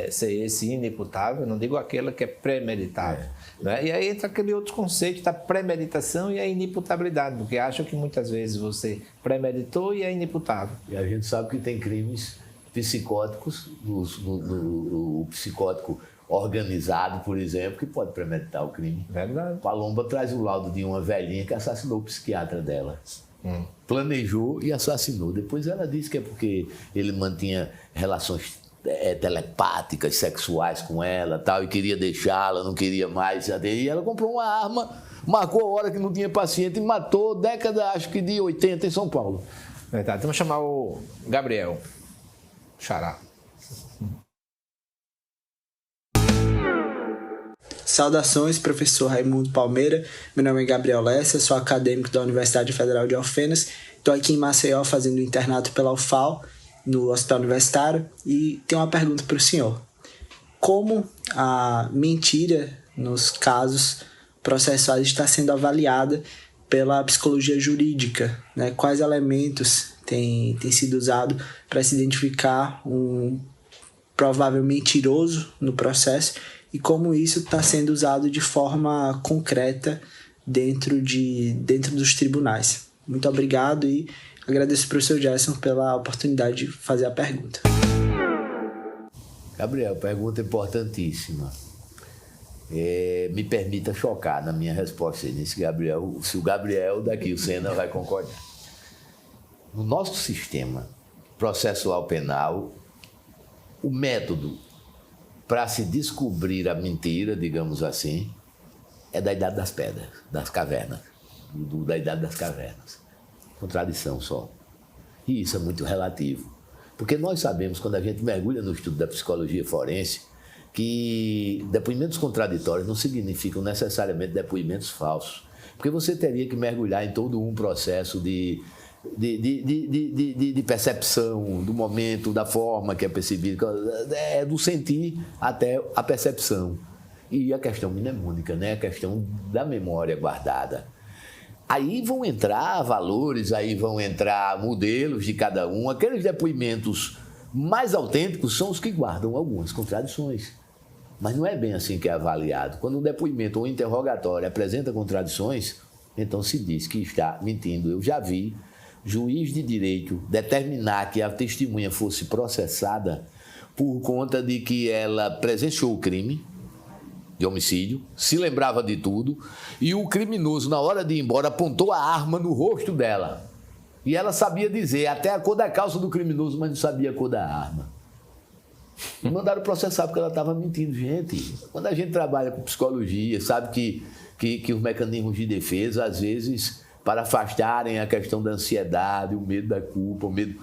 ser esse inimputável, não digo aquela que é premeditável. Né? E aí entra aquele outro conceito da premeditação e a inimputabilidade, porque acham que muitas vezes você premeditou e é inimputável. E a gente sabe que tem crimes psicóticos, o psicótico organizado, por exemplo, que pode premeditar o crime. Verdade. Palomba traz o laudo de uma velhinha que assassinou o psiquiatra dela. Planejou e assassinou. Depois ela disse que é porque ele mantinha relações telepáticas, sexuais com ela, tal, e queria deixá-la, não queria mais. E ela comprou uma arma, marcou a hora que não tinha paciente e matou, década, acho que de 80, em São Paulo. Verdade. Vamos chamar o Gabriel Xará. Saudações, professor Raimundo Palmeira. Meu nome é Gabriel Lessa, sou acadêmico da Universidade Federal de Alfenas. Estou aqui em Maceió fazendo internato pela UFAL, no Hospital Universitário, e tenho uma pergunta para o senhor. Como a mentira nos casos processuais está sendo avaliada pela psicologia jurídica? Né? Quais elementos têm sido usados para se identificar um provável mentiroso no processo e como isso está sendo usado de forma concreta dentro dos tribunais? Muito obrigado e agradeço ao professor Gerson pela oportunidade de fazer a pergunta. Gabriel, pergunta importantíssima. Me permita chocar na minha resposta nesse Gabriel. Se o Gabriel daqui, o Sena, vai concordar. No nosso sistema processual penal, o método para se descobrir a mentira, digamos assim, é da Idade das Pedras, das cavernas, da Idade das Cavernas. Contradição só. E isso é muito relativo. Porque nós sabemos, quando a gente mergulha no estudo da psicologia forense, que depoimentos contraditórios não significam necessariamente depoimentos falsos. Porque você teria que mergulhar em todo um processo de percepção, do momento, da forma que é percebido, do sentir até a percepção. E a questão mnemônica, né? A questão da memória guardada. Aí vão entrar valores, aí vão entrar modelos de cada um. Aqueles depoimentos mais autênticos são os que guardam algumas contradições. Mas não é bem assim que é avaliado. Quando um depoimento ou um interrogatório apresenta contradições, então se diz que está mentindo. Eu já vi juiz de direito determinar que a testemunha fosse processada por conta de que ela presenciou o crime de homicídio, se lembrava de tudo, e o criminoso, na hora de ir embora, apontou a arma no rosto dela. E ela sabia dizer até a cor da calça do criminoso, mas não sabia a cor da arma. E mandaram processar porque ela estava mentindo. Gente, quando a gente trabalha com psicologia, sabe que os mecanismos de defesa, às vezes, para afastarem a questão da ansiedade, o medo da culpa, o medo...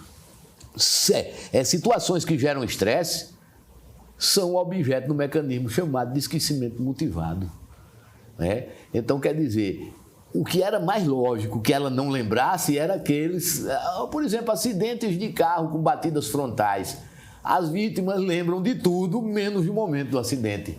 situações que geram estresse são objeto do mecanismo chamado de esquecimento motivado. Né? Então, quer dizer, o que era mais lógico que ela não lembrasse era aqueles, por exemplo, acidentes de carro com batidas frontais. As vítimas lembram de tudo, menos do momento do acidente.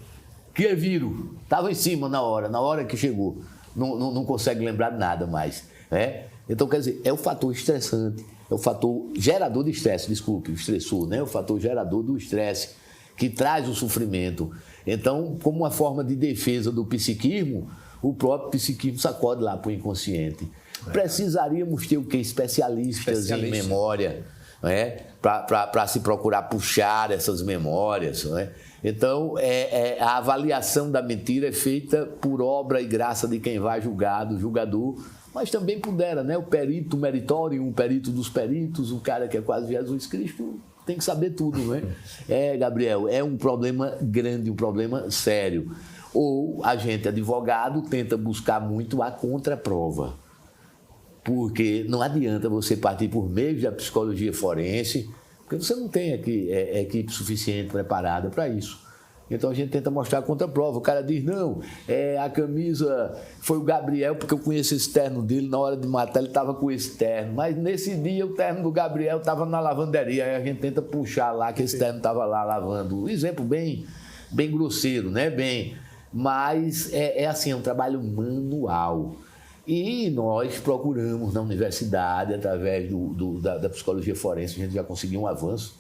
Que viram, estava em cima na hora que chegou. Não consegue lembrar de nada mais. Né? Então, quer dizer, é o fator estressante, é o fator gerador de estresse, desculpe, o estressor, né? O fator gerador do estresse que traz o sofrimento. Então, como uma forma de defesa do psiquismo, o próprio psiquismo sacode lá para o inconsciente. Precisaríamos ter o quê? Especialistas em memória, né? Para se procurar puxar essas memórias. Né? Então, a avaliação da mentira é feita por obra e graça de quem vai julgar, do julgador, mas também pudera, né? O perito meritório, um perito dos peritos, o cara que é quase Jesus Cristo, tem que saber tudo, né? Gabriel, é um problema grande, um problema sério. Ou a gente, advogado, tenta buscar muito a contraprova. Porque não adianta você partir por meio da psicologia forense, porque você não tem equipe suficiente preparada para isso. Então a gente tenta mostrar a contraprova. O cara diz, não, a camisa foi o Gabriel, porque eu conheço esse terno dele, na hora de matar ele estava com esse terno. Mas nesse dia o terno do Gabriel estava na lavanderia, aí a gente tenta puxar lá que esse terno estava lá lavando. Um exemplo bem grosseiro, né? Mas é assim, é um trabalho manual. E nós procuramos na universidade, através da psicologia forense, a gente já conseguiu um avanço.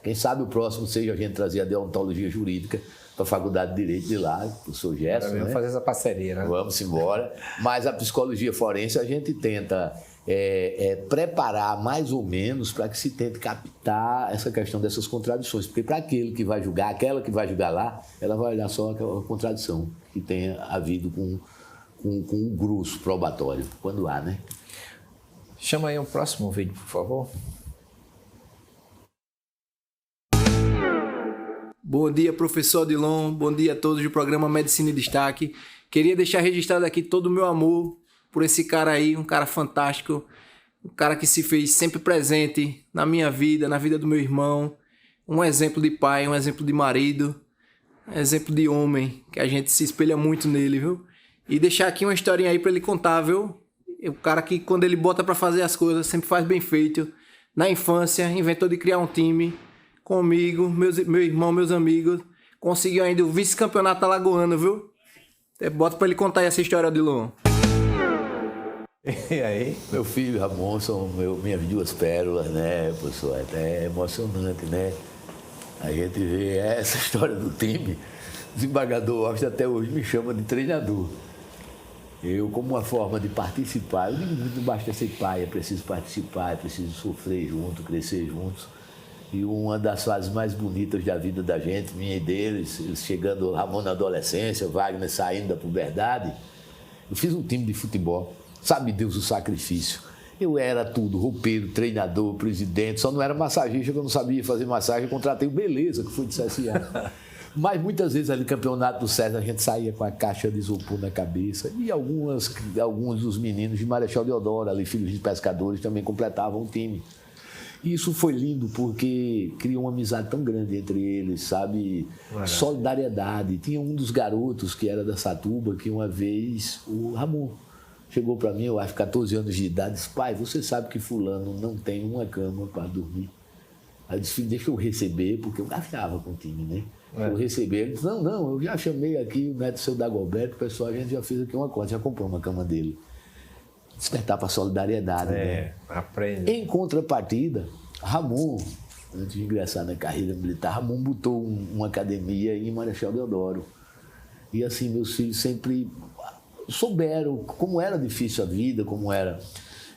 Quem sabe o próximo seja a gente trazer a deontologia jurídica para a Faculdade de Direito de lá, o professor Gerson. Vamos fazer essa parceria, né? Vamos embora. Mas a psicologia forense a gente tenta preparar mais ou menos para que se tente captar essa questão dessas contradições. Porque para aquele que vai julgar, aquela que vai julgar lá, ela vai olhar só aquela contradição que tenha havido com o grosso probatório, quando há, né? Chama aí o próximo vídeo, por favor. Bom dia, professor Odilon. Bom dia a todos do programa Medicina em Destaque. Queria deixar registrado aqui todo o meu amor por esse cara aí, um cara fantástico, um cara que se fez sempre presente na minha vida, na vida do meu irmão, um exemplo de pai, um exemplo de marido, um exemplo de homem, que a gente se espelha muito nele, viu? E deixar aqui uma historinha aí para ele contar, viu? O cara que, quando ele bota para fazer as coisas, sempre faz bem feito. Na infância, inventou de criar um time comigo, meu irmão, meus amigos. Conseguiu ainda o vice-campeonato alagoano, viu? Bota para ele contar aí essa história, Odilon. E aí? Meu filho, Ramon, são minhas duas pérolas, né, professor? É até emocionante, né? A gente vê essa história do time. O desembargador Austin até hoje me chama de treinador. Eu, como uma forma de participar, eu digo muito, não basta ser pai, é preciso participar, é preciso sofrer junto, crescer juntos. E uma das fases mais bonitas da vida da gente, minha e deles, eles chegando, Ramon na adolescência, Wagner saindo da puberdade, eu fiz um time de futebol, sabe Deus o sacrifício. Eu era tudo, roupeiro, treinador, presidente, só não era massagista, que eu não sabia fazer massagem, eu contratei o Beleza, que foi de CSA. Mas muitas vezes ali no campeonato do César a gente saía com a caixa de isopor na cabeça e alguns dos meninos de Marechal Deodoro, ali filhos de pescadores, também completavam o time. E isso foi lindo porque criou uma amizade tão grande entre eles, sabe? Solidariedade. Tinha um dos garotos que era da Satuba que uma vez, o Ramon, chegou para mim, eu acho 14 anos de idade, disse: pai, você sabe que fulano não tem uma cama para dormir. Aí eu disse: deixa eu receber, porque eu gastava com o time, né? Eu recebi, ele disse: não, eu já chamei aqui o neto seu Dagoberto, o pessoal, a gente já fez aqui uma conta, já comprou uma cama dele. Despertar para a solidariedade, né? Aprende. Em contrapartida, Ramon, antes de ingressar na carreira militar, Ramon botou uma academia em Marechal Deodoro. E assim, meus filhos sempre souberam como era difícil a vida, como era.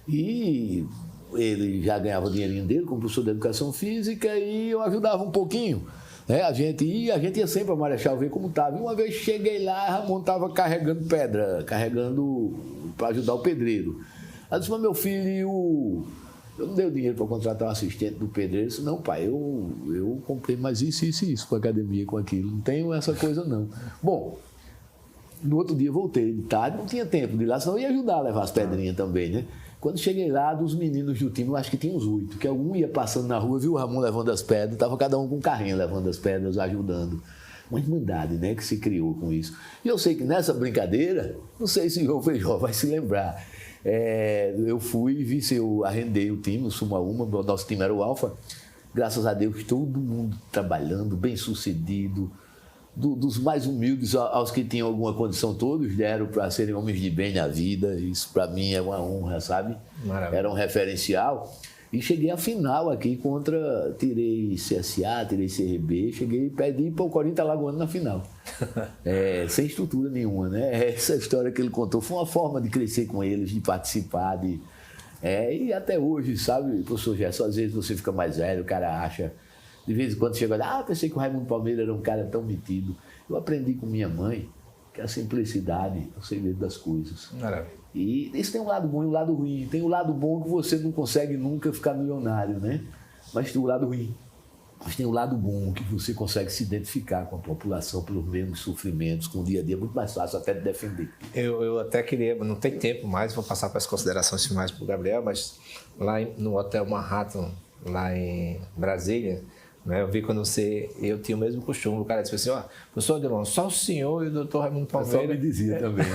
E ele já ganhava o dinheirinho dele como professor de educação física e eu ajudava um pouquinho. A gente ia sempre a Marechal ver como estava. E uma vez cheguei lá, Ramon estava carregando pedra, para ajudar o pedreiro. Aí disse: mas meu filho, eu não dei o dinheiro para contratar um assistente do pedreiro. Eu disse: não, pai, eu comprei mais isso para a academia, com aquilo. Não tenho essa coisa, não. Bom, no outro dia voltei de tarde, não tinha tempo de ir lá, senão eu ia ajudar a levar as pedrinhas também, né? Quando cheguei lá, dos meninos do time, eu acho que tinha uns 8, que algum ia passando na rua, viu o Ramon levando as pedras, estava cada um com um carrinho levando as pedras, ajudando. Uma irmandade, né, que se criou com isso. E eu sei que nessa brincadeira, não sei se o João Feijó vai se lembrar, eu fui e vi se eu arrendei o time, o Suma Uma, o nosso time era o Alfa. Graças a Deus, todo mundo trabalhando, bem sucedido. Dos mais humildes aos que tinham alguma condição, todos deram para serem homens de bem na vida. Isso para mim é uma honra, sabe? Maravilha. Era um referencial. E cheguei à final aqui tirei CSA, tirei CRB, perdi para o Corinthians Alagoano na final. Sem estrutura nenhuma, né? Essa história que ele contou foi uma forma de crescer com eles, de participar, e até hoje, sabe, professor Gerson, às vezes você fica mais velho, o cara acha. De vez em quando chega lá, pensei que o Raimundo Palmeira era um cara tão metido. Eu aprendi com minha mãe que a simplicidade é o segredo das coisas. Maravilha. E isso tem um lado bom e um lado ruim. Tem o lado bom que você não consegue nunca ficar milionário, né? Mas tem o lado ruim. Mas tem o lado bom que você consegue se identificar com a população pelos mesmos sofrimentos, com o dia a dia, muito mais fácil até de defender. Eu até queria, não tem tempo mais, vou passar para as considerações finais para o Gabriel, mas lá no Hotel Manhattan, lá em Brasília, Né? Eu vi quando eu tinha o mesmo costume, o cara disse assim, professor Odilon, só o senhor e o doutor Raimundo Palmeira. Só me dizia também.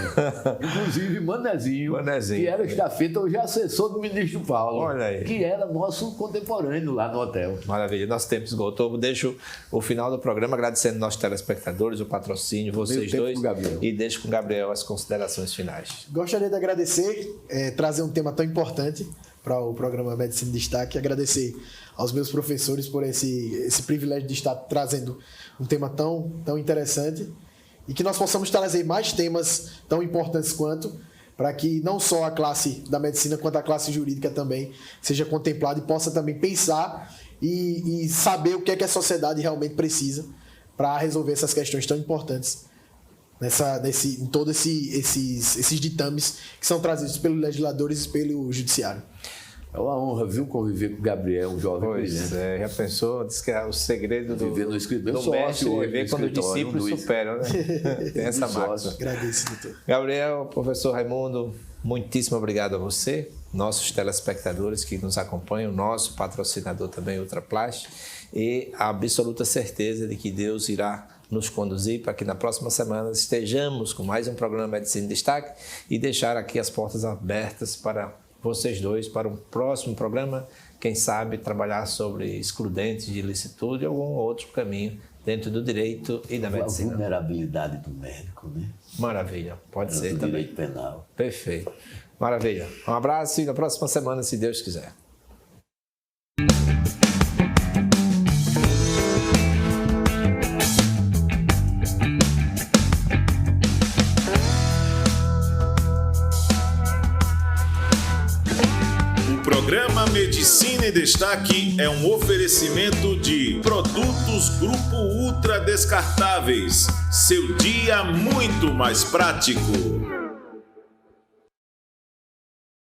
Inclusive Manezinho, que era estafeta, hoje é assessor do ministro Paulo. Olha aí. Que era nosso contemporâneo lá no hotel. Maravilha, nosso tempo esgotou. Deixo o final do programa agradecendo nossos telespectadores, o patrocínio, vocês dois. E deixo com o Gabriel as considerações finais. Gostaria de agradecer, trazer um tema tão importante para o programa Medicina em Destaque, agradecer aos meus professores por esse privilégio de estar trazendo um tema tão interessante e que nós possamos trazer mais temas tão importantes quanto, para que não só a classe da medicina, quanto a classe jurídica também seja contemplada e possa também pensar e saber o que é que a sociedade realmente precisa para resolver essas questões tão importantes em todos esses ditames que são trazidos pelos legisladores e pelo judiciário. É uma honra, viu, conviver com o Gabriel, um jovem brilhante. Já pensou? Diz que é o segredo do mestre é ver quando os discípulos superam, né? Tem essa máxima. Agradeço, doutor. Gabriel, professor Raimundo, muitíssimo obrigado a você, nossos telespectadores que nos acompanham, nosso patrocinador também, Ultraplast, e a absoluta certeza de que Deus irá nos conduzir para que na próxima semana estejamos com mais um programa Medicina em Destaque e deixar aqui as portas abertas para vocês dois, para um próximo programa, quem sabe trabalhar sobre excludentes de ilicitude ou algum outro caminho dentro do direito e da medicina. A vulnerabilidade do médico, né? Maravilha, pode ser também. Direito penal. Perfeito. Maravilha. Um abraço e na próxima semana, se Deus quiser. O programa Medicina em Destaque é um oferecimento de Produtos Grupo Ultra Descartáveis. Seu dia muito mais prático.